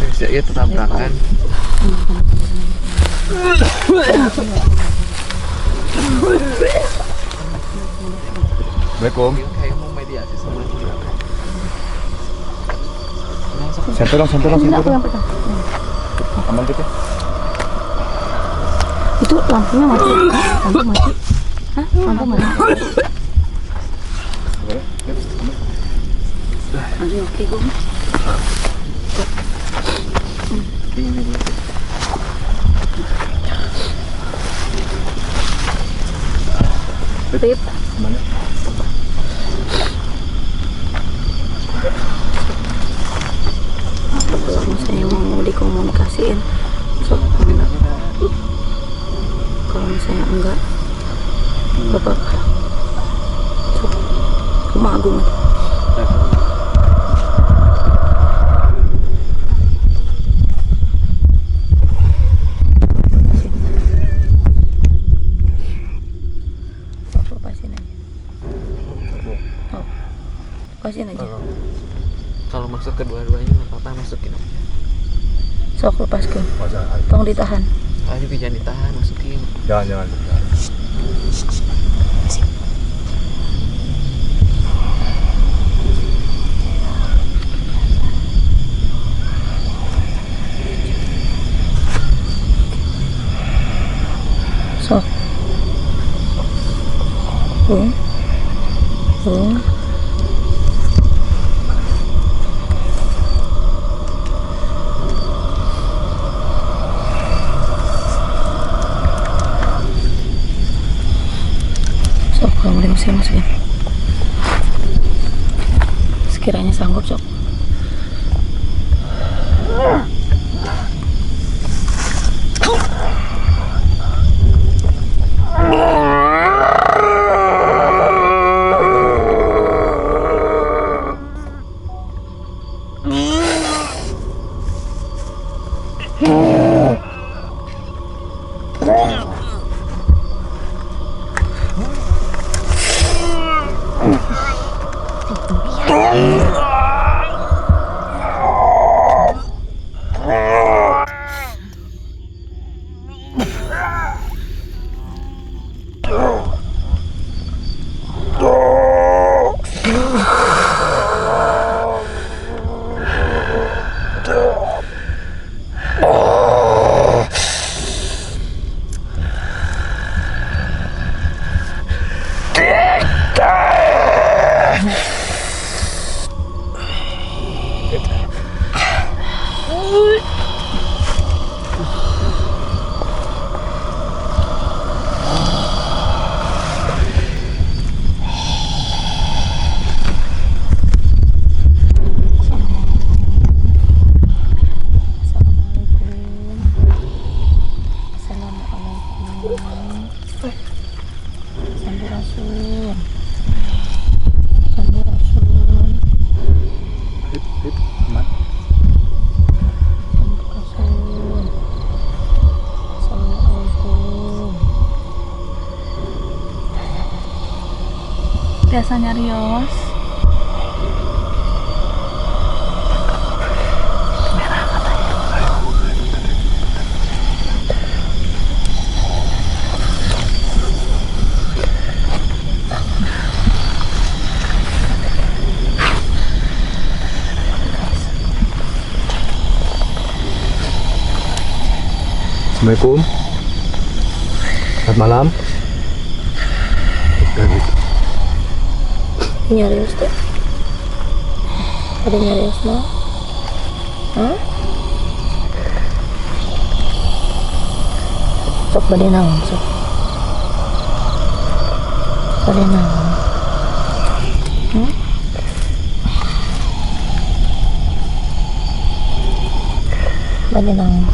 Bisa ya tabrakan. Assalamualaikum. Kayak mau mediasi sama dia. Santai dong. Aman gitu. itu lampunya mati. Lampu mati. Hah? Lampu mati. Are you okay, Gung? Tip. Mana? Kalau saya mau dikomunikasiin, so, kalau misalnya enggak apa-apa. So, rumah Agung. Lepasin aja. Kalau masuk kedua-duanya nggak apa-apa, masukin aja. Sok lepaskan. Tolong ditahan. Ayo jangan ditahan, masukin. Jangan. Sok. Bung. Bung. Sok, kamu masukin. Sekiranya sanggup, sok. Biasanya Rios. Assalamualaikum. Selamat malam. Nyarius tuh. Ada nyarius mah? Hah? Sok bade naon sok. Bade naon? Bade naon?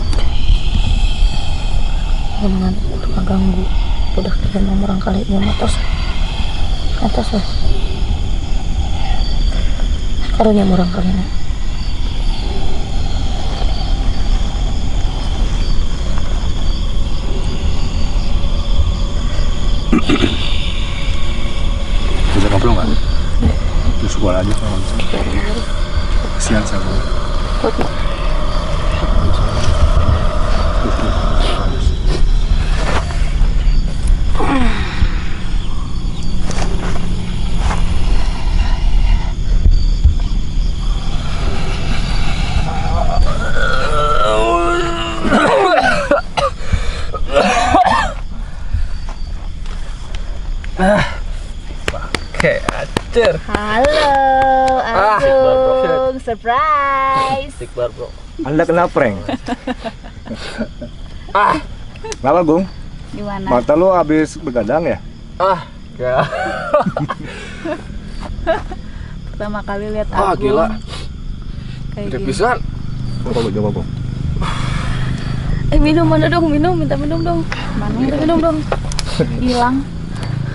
Jangan ganggu. Udah kira nomor orang kali ini atas lah. Karunya murang kalian. Bisa ngobrol nggak? Di sekolah aja kalau bisa. Kasihan sama. Oke, acer. Halo, Agung, surprise. Istighbar bro. Anda kena prank. Kenapa Gung? Gimana? Mata lu habis begadang ya? Ya. Pertama kali lihat Agung. Gila. Kayak Gede gini. pisan. Coba Gung. Minum mana dong? Minta minum dong. Mana? Minta minum dong. Hilang.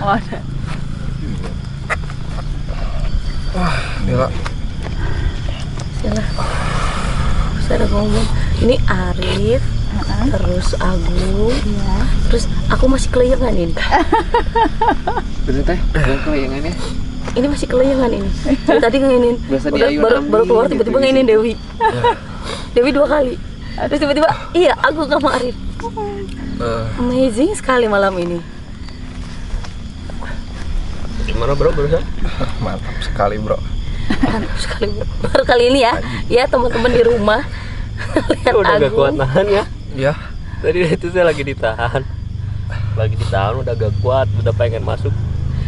Oh, ada. Gila. Saya ngomong. Ini Arif, terus Agung, terus aku masih kelayangan ini. Bener teh, kelayangannya. Ini masih kelayangan ini. Dari tadi ngeinin. Biasa Udah, di baru keluar tiba-tiba ngeinin Dewi. Dewi 2 kali. Terus tiba-tiba iya Agung sama Arif. Amazing sekali malam ini. Gimana bro barusan? Mantap sekali bro. Mantap sekali. Baru kali ini ya. Ya teman-teman di rumah. Lihat Udah gak kuat Agung. nahan ya. Ya. Tadi itu saya lagi ditahan udah gak kuat, udah pengen masuk.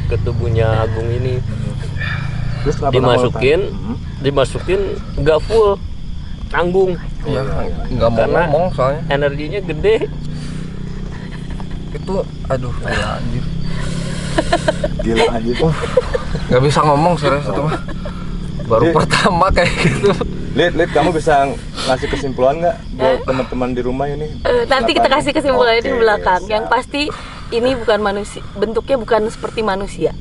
ke tubuhnya Agung ini. Terus kenapa dimasukin nggak full, tanggung. Iya, nggak mau Karena ngomong soalnya. Energinya gede. Itu aduh gila anjir. Gila anjir. Nggak bisa ngomong serius itu mah. Baru Jadi- pertama kayak gitu. Lid, kamu bisa ngasih kesimpulan nggak buat teman-teman di rumah ini? Nanti kita kasih kesimpulannya di Oke, belakang. siap. Yang pasti ini bukan manusia, bentuknya bukan seperti manusia.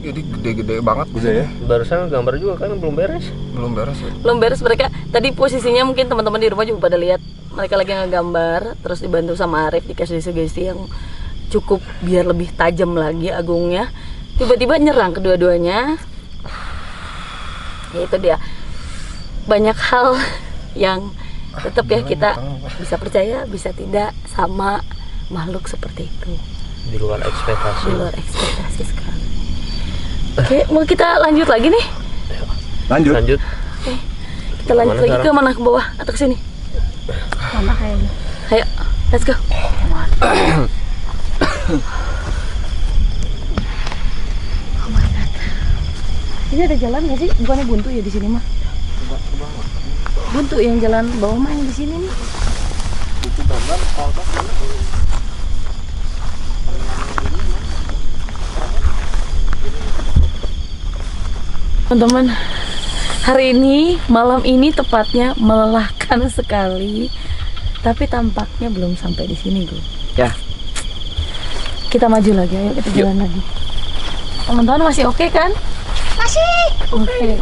Jadi gede-gede banget Bisa ya? Barusan gambar juga kan belum beres. belum beres ya. Belum beres, mereka tadi posisinya mungkin teman-teman di rumah juga pada lihat mereka lagi ngegambar, terus dibantu sama Arif dikasih sugesti yang cukup biar lebih tajam lagi Agungnya. Tiba-tiba nyerang kedua-duanya. Ya itu dia. Banyak hal yang tetap ya kita bisa percaya, bisa tidak sama makhluk seperti itu. Di luar ekspektasi. Di luar ekspektasi sekali. Oke, mau kita lanjut lagi nih? Lanjut. Kita lanjut Mana lagi sekarang? ke mana, ke bawah atau ke sini? Mana kayaknya? Ayo, let's go. Ini ada jalan nggak sih? Bukannya buntu ya di sini mah? Buntu yang jalan bawah mah yang di sini nih. Teman-teman, hari ini, malam ini tepatnya melelahkan sekali. Tapi tampaknya belum sampai di sini, Gu. Ya. Kita maju lagi, ayo kita jalan lagi. Teman-teman masih oke kan? Masih. Oke.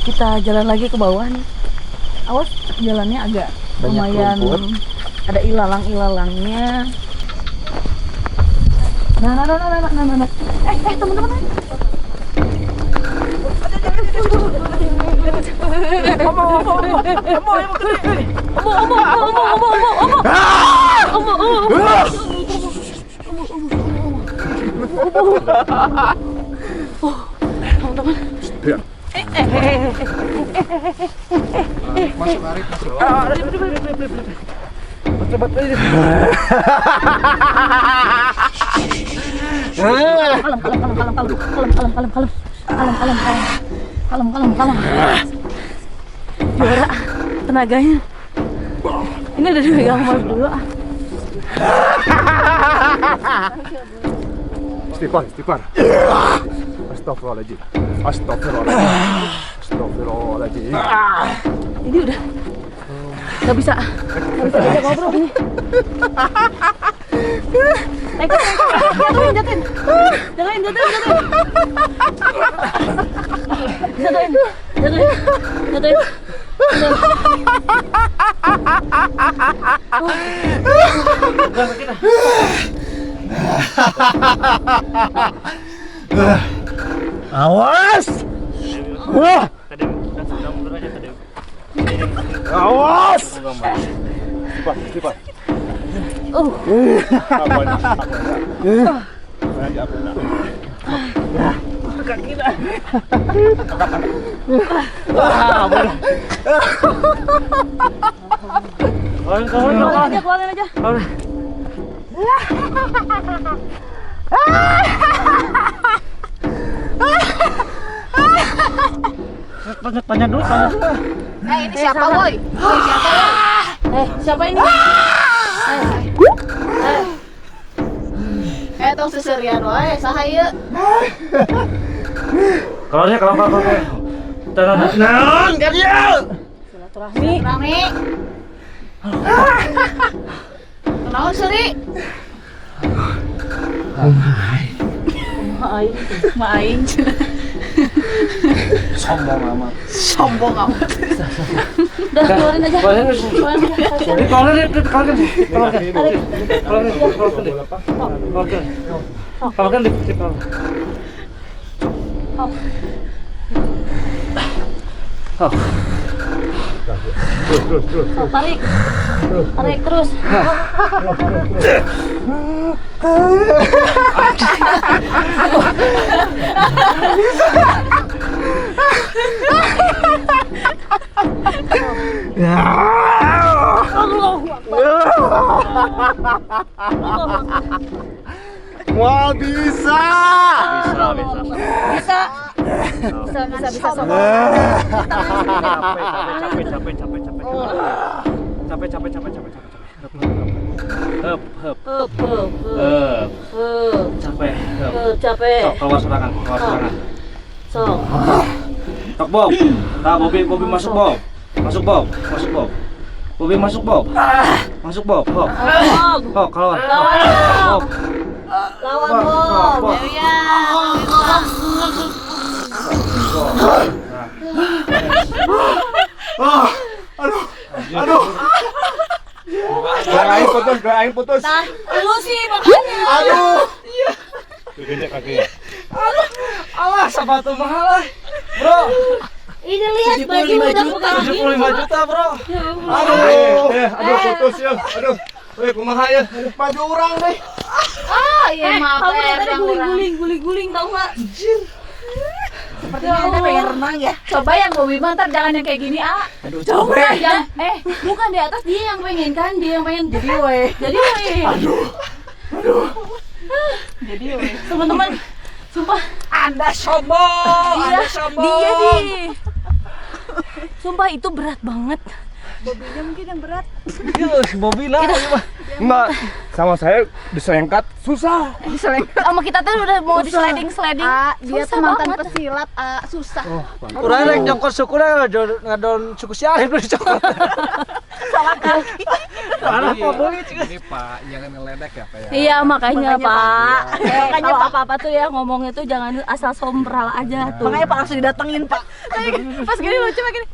Kita jalan lagi ke bawah nih. Awas jalannya agak Banyak lumayan rumput. ada ilalang-ilalangnya. Nah. Teman-teman. Masuk Arif, masuk. Kalem. Juara tenaganya. Ini udah dipegang mal dulu. Istighfar. Astagfirullahaladzim. Ini udah nggak bisa diajak ngobrol ini. Jatuhin. Jatuhin. Awas! Wah! Awas! Istighfar. Keluarin aja. Tanya dulu. Ini siapa, woi? Siapa ini? Tong seserian wae, saha ieu? Kalau Silaturahmi. Rame. Kenaon seri? Ma aing. Sombong amat. Sombong amat. Udah keluarin aja. Tarik terus. Wah, bisa. Bisa. Capek. Sok keluar serangan. Sok. Tok Bob. Nah, Bobby masuk Bob. Masuk Bob. Bobby masuk Bob. Masuk Bob. Hop, keluar. Bob. Lawan Bob. Aduh. Aing putus. Lu sih makanya. Aduh. Gede kakinya. Alah, sepatu mahal. Bro, Ini lihat baju udah buka lagi. 75 juta, Bro. Aduh, putus ya. Aduh. Weh, kumaha ya? Baju urang deh. Iya maaf. Kamu tadi guling-guling tahu nggak? Sepertinya Anda pengen renang ya. Coba yang Bobi ntar jangan yang kayak gini, Aduh, Coba capek. ya. Bukan di atas dia yang pengen kan, dia yang pengen jadi weh. Aduh. Jadi weh. Teman-teman, sumpah Anda sombong. dia nih. Sumpah itu berat banget. Bobinya mungkin yang berat. Bobby lah. Enggak. Sama saya diselengkat susah. Sama kita tuh udah mau di sliding. Dia tuh mantan pesilat, susah. Kurang rek jongkot syukurnya ngadon suku siarin dulu dicokot. Salah kaki. Ini Pak, jangan ngeledek ya Pak ya. Iya makanya Pak. Makanya apa-apa tuh ya ngomongnya tuh jangan asal sombral aja tuh. Makanya Pak langsung didatengin Pak. Pas gini lucu gini.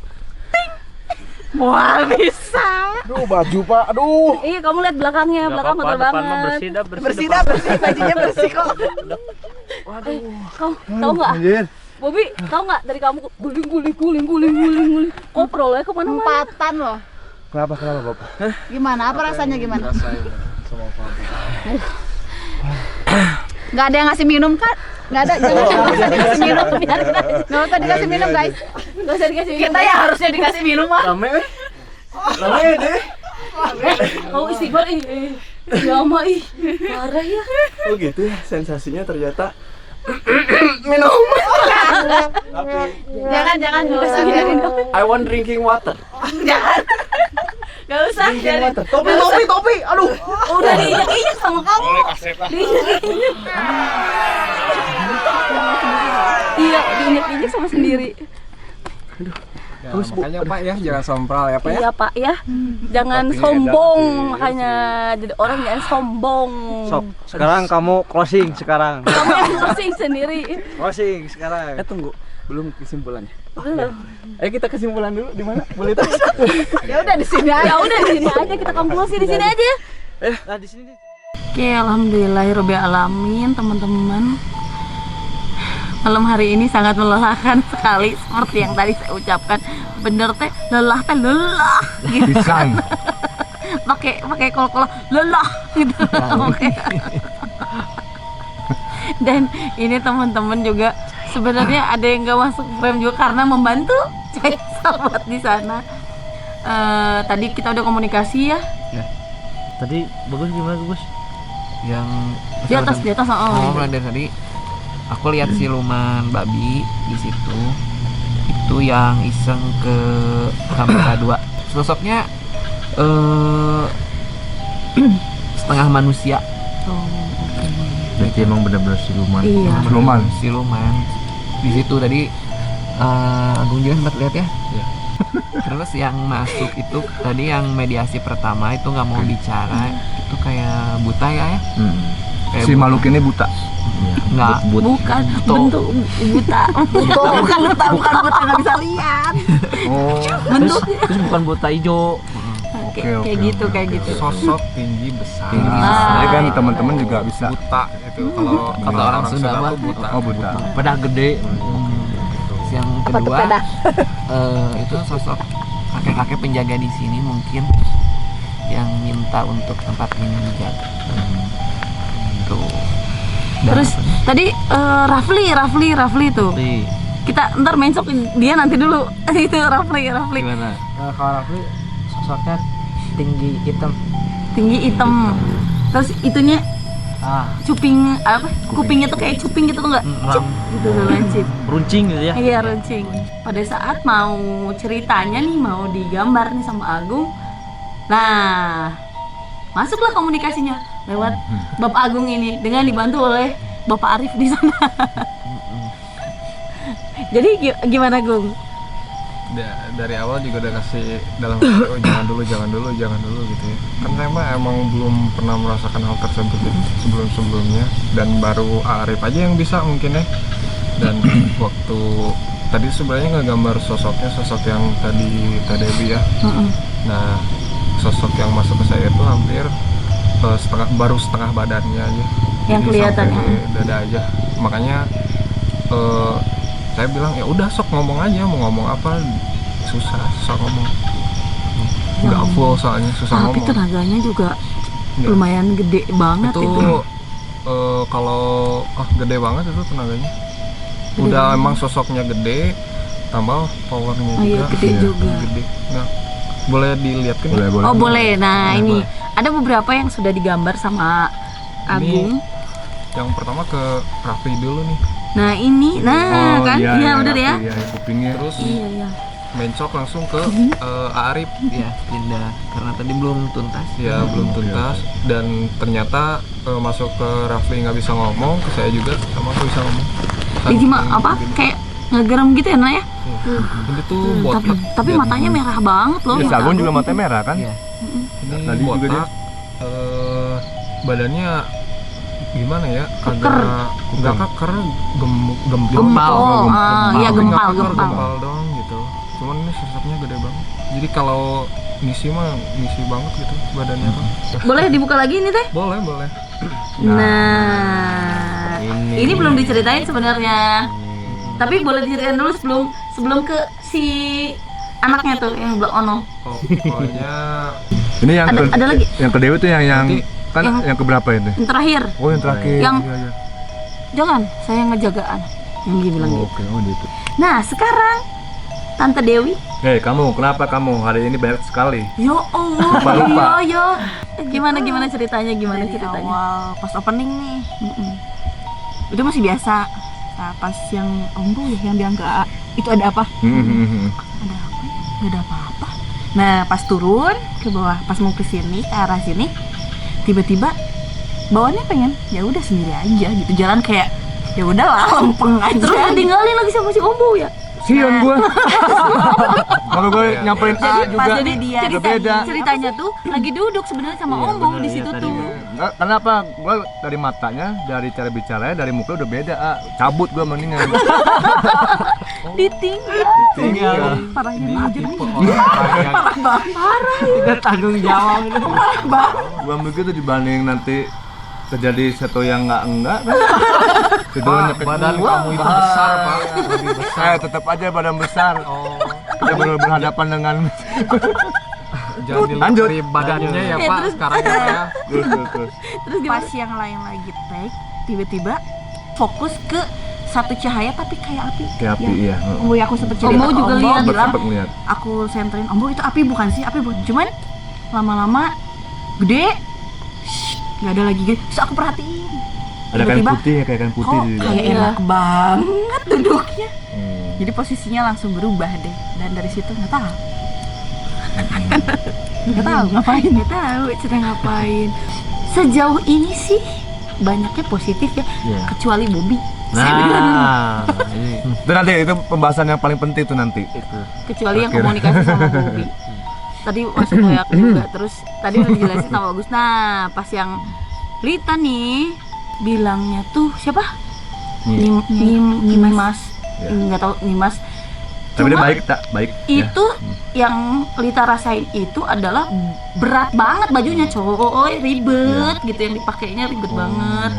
Wah bisa. Aduh, baju Pak. Aduh. Iya kamu lihat belakangnya, belakang kotor banget. Bersih bajunya bersih kok. Kau tahu nggak? Anjir. Bobi, tahu nggak dari kamu guling. Koprol ya kemana-mana. Empatan loh. Kenapa Bapak? Gimana? Apa rasanya gimana? Nggak ada yang ngasih minum kan? Nggak ada, jangan dikasih minum. Nggak usah dikasih minum guys. Nggak usah dikasih minum. Kita ya harusnya dikasih minum mah. Rame deh. Kau istighfar ya ma parah ya. Oh gitu ya, sensasinya ternyata Jangan nggak usah biarin. I want drinking water. Nggak usah. Biarin. Topi. Aduh. Udah diinjak-injak sama kamu. Diinjak-injak. Iya, diinjak-injak sama sendiri. Ya, makanya Pak ya, jangan sompral ya Pak ya. Iya Pak ya, jangan Topinya sombong edan. makanya jadi orang jangan sombong. Sok, sekarang kamu closing sekarang. Kamu yang closing sendiri. Closing sekarang. Tunggu, belum kesimpulannya. Belum. Ayo kita kesimpulan dulu di mana? Boleh tahu? Ya udah di sini aja. Ya udah di sini aja kita konklusi di sini aja. Nah di sini. Oke, alhamdulillahirabbil alamin teman-teman. Malam hari ini sangat melelahkan sekali seperti yang tadi saya ucapkan. Bener teh lelah gitu. Pisang. pakai kol-kol lelah gitu. Dan ini teman-teman juga sebenarnya ada yang gak masuk frame juga karena membantu cari sahabat di sana. Tadi kita udah komunikasi ya. Tadi bagus gimana bagus? Yang Di atas. mulai dari tadi aku lihat siluman babi di situ. Itu yang iseng ke kamera 2. Sosoknya setengah manusia. Berarti emang benar-benar siluman. Iya. Siluman. Di situ tadi Agung juga sempat lihat ya. Terus yang masuk itu tadi yang mediasi pertama itu nggak mau bicara, itu kayak buta ya. Kayak Si makhluk ini buta. nggak Bukan bentuk buta. Bukan buta nggak bisa lihat. Oh. Terus bukan buta hijau. Kayak gitu. sosok tinggi besar. Jadi kan teman-teman juga bisa Buta itu kalau kata orang Sunda mah buta. Oh, buta. Pedah gede. Terus yang kedua itu sosok kakek-kakek penjaga di sini mungkin yang minta untuk tempat ini dijaga. Tuh. Terus tadi Rafli tuh. Kita ntar main sok dia nanti dulu. Itu Rafli. Gimana? Kalau Rafli sosoknya tinggi hitam. Terus itunya Ah, cuping apa? Kupingnya tuh kayak cuping gitu tuh enggak? Cuk gitu tuh lancip. Runcing gitu ya. Iya runcing. Pada saat mau ceritanya nih mau digambar nih sama Agung. Nah, masuklah komunikasinya lewat Bapak Agung ini dengan dibantu oleh Bapak Arif di sana. Jadi gimana Gung? Dari awal juga udah kasih dalam hati, oh jangan dulu gitu ya. Kan saya mah emang belum pernah merasakan hal tersebut ya, sebelumnya, dan baru Arif aja yang bisa mungkin ya. Dan waktu tadi sebenarnya ngegambar sosok yang tadi Dewi ya. Nah, sosok yang masuk ke saya itu hampir baru setengah badannya aja. Yang Jadi kelihatannya. sampai dada aja. Makanya saya bilang ya udah sok ngomong aja, mau ngomong apa, susah ngomong, nggak full soalnya susah Tapi ngomong. tenaganya juga Iya. lumayan gede banget Itu itu. kalau gede banget itu tenaganya. Gede Udah banget. emang sosoknya gede, tambah powernya Oh iya, juga. gede juga. Gede. Nah, boleh dilihat kan? Oh boleh. Nah Nah, ini ada beberapa yang sudah digambar sama Agung. Yang pertama ke Raffi dulu nih. Nah ini, nah kan, iya udah ya. Iya, kupingnya. Terus Iya iya. mencok langsung ke Arif. ya pindah karena tadi belum tuntas. Ya belum tuntas, dan ternyata masuk ke Rafli nggak bisa ngomong, ke saya juga sama aku bisa ngomong. Jadi apa? Kayak ngegerem gitu ya Nak ya? Ini tuh Tapi, botak. tapi matanya merah banget loh. Iya, mata Agung Agung. juga matanya merah kan? Iya. Ini Tadi juga botak. Badannya gimana ya? Keker. Nggak keker, Gempal. Gempal. Oh, iya Tapi nggak gempal. keker, gempal dong gitu. Cuman ini sosoknya gede banget. Jadi kalau misi banget gitu badannya tuh. Boleh dibuka lagi ini teh? Boleh. Nah, ini belum diceritain sebenarnya. Tapi boleh diceritain dulu sebelum ke si anaknya tuh yang Blok Ono. Oh, pokoknya Ini yang Ada lagi yang ke Dewi tuh yang kan Yang- yang keberapa itu? yang terakhir. Oh yang terakhir. Yang- Iya, iya. Jangan, saya ngejagaan. Yang dia bilang Oh, gitu. oke, oh gitu. Nah, sekarang Tante Dewi. Hei kamu, kenapa kamu hari ini banyak sekali? Yo Allah, Lupa. yo. Gimana ceritanya? Gimana Dari ceritanya? awal pas opening nih Mm-mm. itu masih biasa. Nah pas yang Ombo ya yang bilang ke A, itu ada apa? Ada apa? Gak ada apa-apa. Nah pas turun ke bawah, pas mau ke sini ke arah sini, tiba-tiba bawaannya pengen ya udah sendiri aja gitu, jalan kayak ya udahlah lempeng aja. Terus ditinggalin lagi sama si Ombo ya. Sian gua. Kalau gue nyamperin A juga. Jadi dia Udah beda. Ceritanya tuh lagi duduk sebenarnya sama Ombo di situ tuh. Enggak, kenapa? Gue dari matanya, dari cara bicaranya, dari muka udah beda. Cabut gue mendingan. Ditinggal. parahnya ini banget. tipe orang yang Tidak tanggung jawab itu. Gue begitu dibanding nanti terjadi satu yang enggak kan? Itu nyepet badan gua, kamu itu bahaya. besar Pak, lebih besar. Tetap aja badan besar. Oh, Kita baru berhadapan dengan jangan dilihat Lanjut. dari badannya ya Eh, Pak terus- sekarang ya. terus. Terus Pas yang lain lagi take, tiba-tiba fokus ke satu cahaya tapi kayak api. Kayak api, iya. Ombo ya aku sempet cerita Ombo ke juga Ombo, lihat. bilang Sempet ngeliat. aku senterin Ombo itu api bukan sih, api bukan. Cuman lama-lama gede, nggak ada lagi gede. Terus aku perhatiin. Ada kain Tiba-tiba, putih ya, kayak kain putih kok di kayak enak banget duduknya. Hmm. Jadi posisinya langsung berubah deh. Dan dari situ nggak tahu. Nggak tahu ngapain. nggak tahu cerita ngapain. Sejauh ini sih banyaknya positif ya, Iya. kecuali Bobby. Nah, itu nanti itu pembahasan yang paling penting tuh nanti. Kecuali yang Terakhir. komunikasi sama Bobby. Tadi masuk kayak juga, terus tadi udah dijelasin sama Bagus. Nah, pas yang Lita nih bilangnya tuh siapa? Nimas. Ya. Nggak tahu Nimas. Tapi dia Cuma baik tak baik. Ya. itu yang Lita rasain itu adalah berat banget bajunya, coy, ribet gitu, yang dipakainya ribet banget.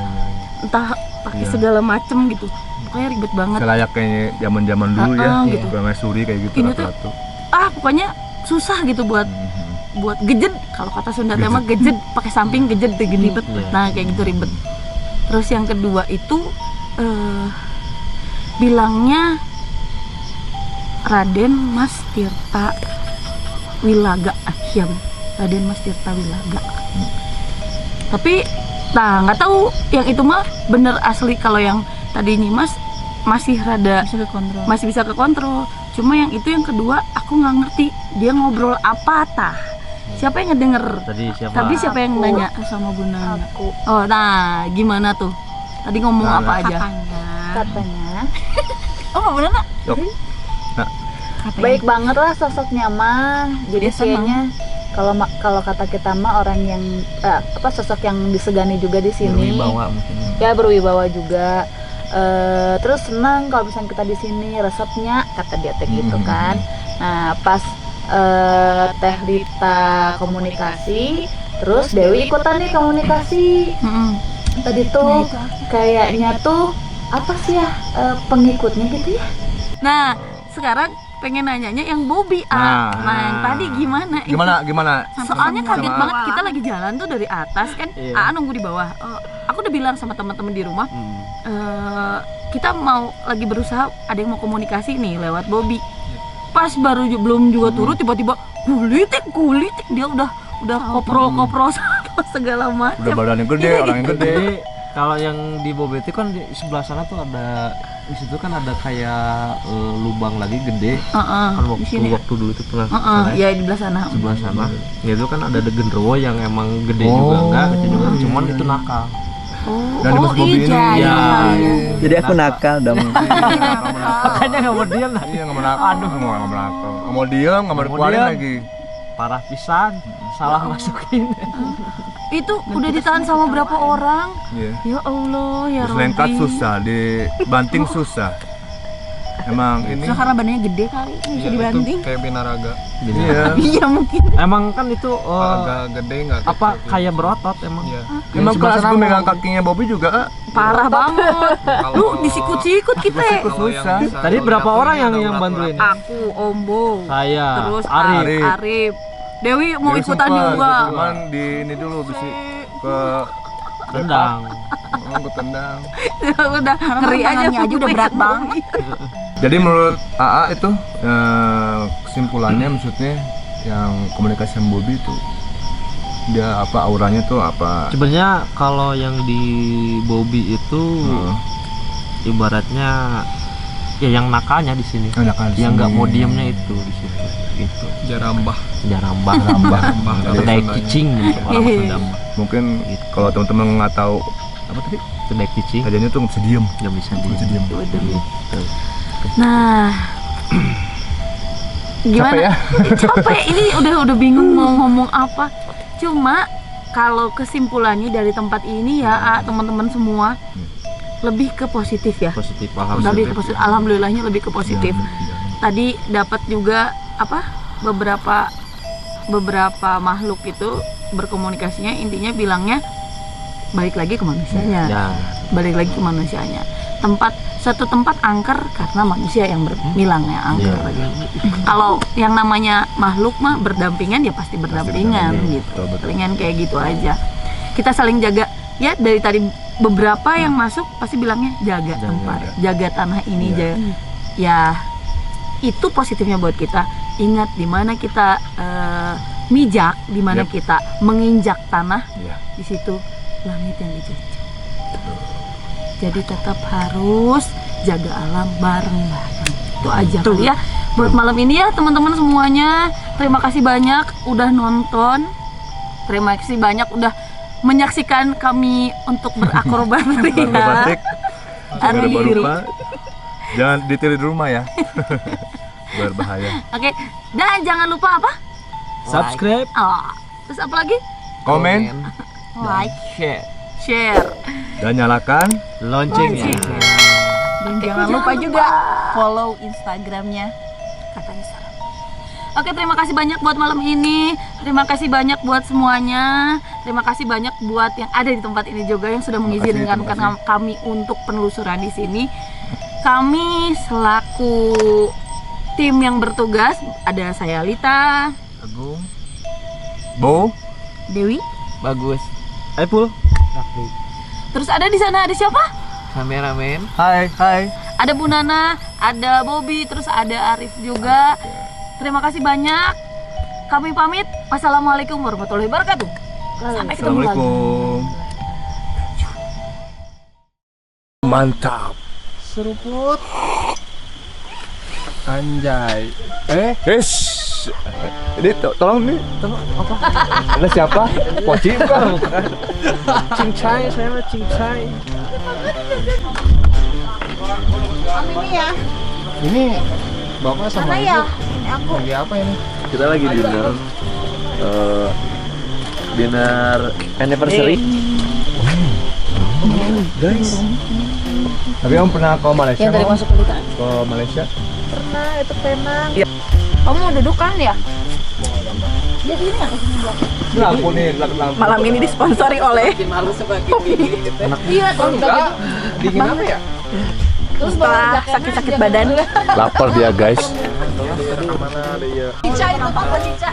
Entah pakai Iya. segala macem gitu, pokoknya ribet banget. Selayak kayaknya zaman-zaman dulu ya, gitu. permaisuri kayak gitu Ini tuh- ratu-ratu. Pokoknya susah gitu buat gejed, kalau kata Sunda tema gejed, pakai samping gejed tuh gini ribet. Iya. Nah kayak gitu ribet. Terus yang kedua itu bilangnya Raden Mas Tirta Wilaga Ahyam. Raden Mas Tirta Wilaga. Tapi nah nggak tahu yang itu mah bener asli. Kalau yang tadi Nyimas masih rada masih bisa ke kontrol. Cuma yang itu yang kedua aku nggak ngerti dia ngobrol apa tah. Siapa yang ngedenger? Tapi siapa yang nanya? Sama Bu Nana. Aku. Oh, nah gimana tuh? Tadi ngomong apa aja? Katanya Oh, Bu Nana? baik banget lah sosoknya mah. Jadi kayaknya kalau kata kita mah orang yang sosok yang disegani juga di sini. Berwibawa mungkin. Ya berwibawa juga. Terus senang kalau misalnya kita di sini, resepnya kata dia teh gitu kan. Nah pas Teh Lita komunikasi, terus Dewi ikutan nih komunikasi. Tadi tuh kayaknya tuh apa sih ya pengikutnya gitu ya. Nah, sekarang pengen nanyanya yang Bobby Nah. yang tadi gimana? Gimana? Soalnya kaget Sama- banget, kita lagi jalan tuh dari atas kan, Aa nunggu di bawah. Aku udah bilang sama teman-teman di rumah, kita mau lagi berusaha, ada yang mau komunikasi nih lewat Bobby. Pas belum juga turun, tiba-tiba kulitik dia udah koprol segala macam. Udah badannya gede, orangnya gede. Kalau yang di Bobby itu kan di sebelah sana tuh ada, di situ kan ada kayak lubang lagi gede. Kan di sini. waktu dulu itu pernah kesana, Ya di belah sana. sebelah sana. Ya itu kan ada genderuwo yang emang gede juga enggak, kecil juga, cuman itu nakal. Dan di Mas Bobby ini Ya, Jadi aku nakal dong. makanya nggak mau diam lah. Iya nggak mau nakal. Aduh nggak mau nakal. Nggak mau diem, nggak mau dikeluarin diam. lagi. Parah pisan, salah masukin. Itu udah ditahan sama berapa orang? Iya. Ya Allah, ya Terus lengkat Rabbi. susah, dibanting susah. Emang ini. So, karena badannya gede kali, bisa dibanting. Kayak binaraga. Iya. Iya mungkin. Emang kan itu Gede nggak? apa kayak berotot emang. Iya. Emang kelas gue megang kakinya Bobby juga. Parah banget. Lu disikut-sikut kita. Susah. Tadi berapa orang yang bantuin? Aku, Ombo, Saya, terus Arif. Arif. Dewi mau Jadi ikutan sumpah, juga. Cuman di ini dulu bisi ke Tendang. ke tendang. Udah ngeri aja udah berat banget. Jadi menurut AA itu kesimpulannya maksudnya yang komunikasi sama Bobby itu dia apa auranya tuh apa? Sebenarnya kalau yang di Bobby itu ibaratnya ya yang nakalnya di sini. Yang nggak mau diamnya itu di situ. Gitu. Jarambah. Kedai cicing orang Sunda. Mungkin kalau teman-teman nggak tahu apa tadi? Kedai cicing. Kayaknya tuh nggak bisa diem. Nggak bisa Nggak bisa diem. Nah, gimana? Capek. Ini udah bingung mau ngomong apa. Cuma kalau kesimpulannya dari tempat ini ya, teman-teman semua lebih ke positif ya. Positif, Lebih ke positif. Alhamdulillahnya lebih ke positif. Tadi dapat juga beberapa makhluk itu berkomunikasinya, intinya bilangnya balik lagi ke manusianya. Balik lagi ke manusianya. Satu tempat angker karena manusia yang bermilangnya angker. Kalau yang namanya makhluk mah berdampingan ya pasti berdampingan gitu. Palingan kayak gitu aja. Kita saling jaga. Ya dari tadi beberapa yang masuk pasti bilangnya jaga tempat, jaga tanah ini, ya itu positifnya buat kita. Ingat di mana kita mijak, di mana kita menginjak tanah, di situ langit yang dijunjung. Jadi tetap harus jaga alam bareng-bareng. Itu aja kali ya buat malam ini ya teman-teman semuanya. Terima kasih banyak udah nonton. Terima kasih banyak udah menyaksikan kami untuk berakrobatik ya. Jangan lupa jangan ditiru di rumah ya. Berbahaya. Oke, dan jangan lupa apa? Subscribe, Terus apa lagi? Komen Like, share. dan nyalakan loncengnya. Dan jangan lupa juga follow Instagramnya Katanya Sarah. Oke, terima kasih banyak buat malam ini. Terima kasih banyak buat semuanya. Terima kasih banyak buat yang ada di tempat ini juga yang sudah mengizinkan kami untuk penelusuran di sini. Kami selaku tim yang bertugas, ada saya Lita, Agung, Bo, Dewi, Bagus. Epul, terus ada di sana ada siapa? Kameramen. hai Ada Bu Nana, ada Bobby, terus ada Arif juga. Terima kasih banyak. Kami pamit. Wassalamualaikum warahmatullahi wabarakatuh. Sampai ketemu lagi. Assalamualaikum. Mantap. Seruput. Anjay. Ini tolong nih. Tolong apa? Anda siapa? Poci bukan? Cincai, saya mah cincai. Ini bapak sama ibu lagi apa ini? Kita lagi dinner. Dinner anniversary. Guys. Tapi om pernah ke Malaysia? Yang tadi masuk ke kita. Ke Malaysia? Pernah itu Penang. Kamu mau duduk kan ya? Ya sini aku sini dulu. Nah, aku nih belakang. Malam ini disponsori oleh malu sebagai ini. Iya, terus Enggak. Dingin apa ya? terus setelah sakit-sakit badan. Lapar dia guys. Cica itu Pak Cica.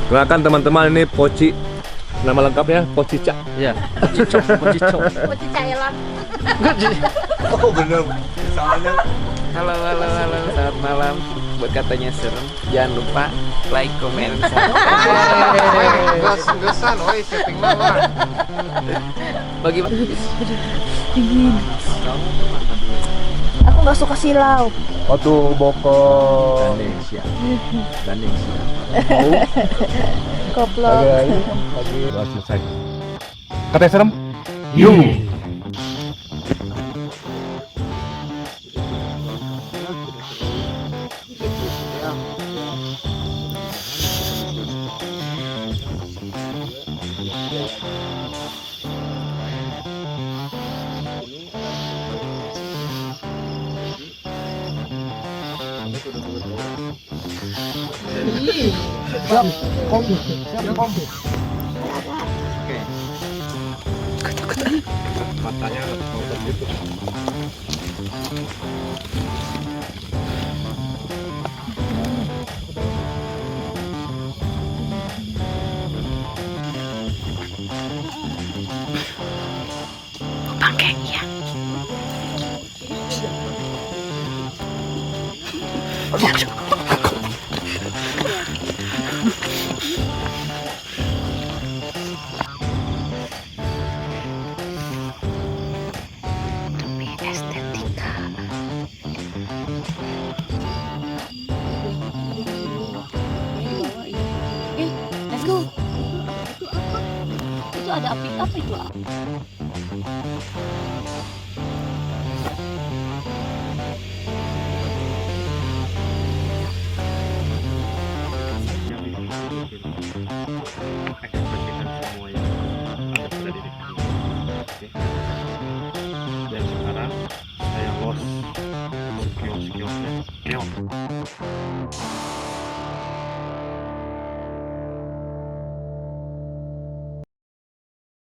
Kenalkan teman-teman, ini Poci. Nama lengkapnya Pocica. Ya, pocicok, pocicok. Cica Elang. Oh bener. Salahnya. Halo, selamat malam. Buat katanya serem, jangan lupa like, comment, Gas-gasan, oi, setting mah. bagi Aku nggak suka silau. Waktu boko. Gandeng siap. Koplok. Lagi selesai. Katanya serem? Yuk. Pakai ya. Demi estetika. Let's go. Itu ada api apa itu? Ekspresikan semua yang ada pada diri kamu. Oke.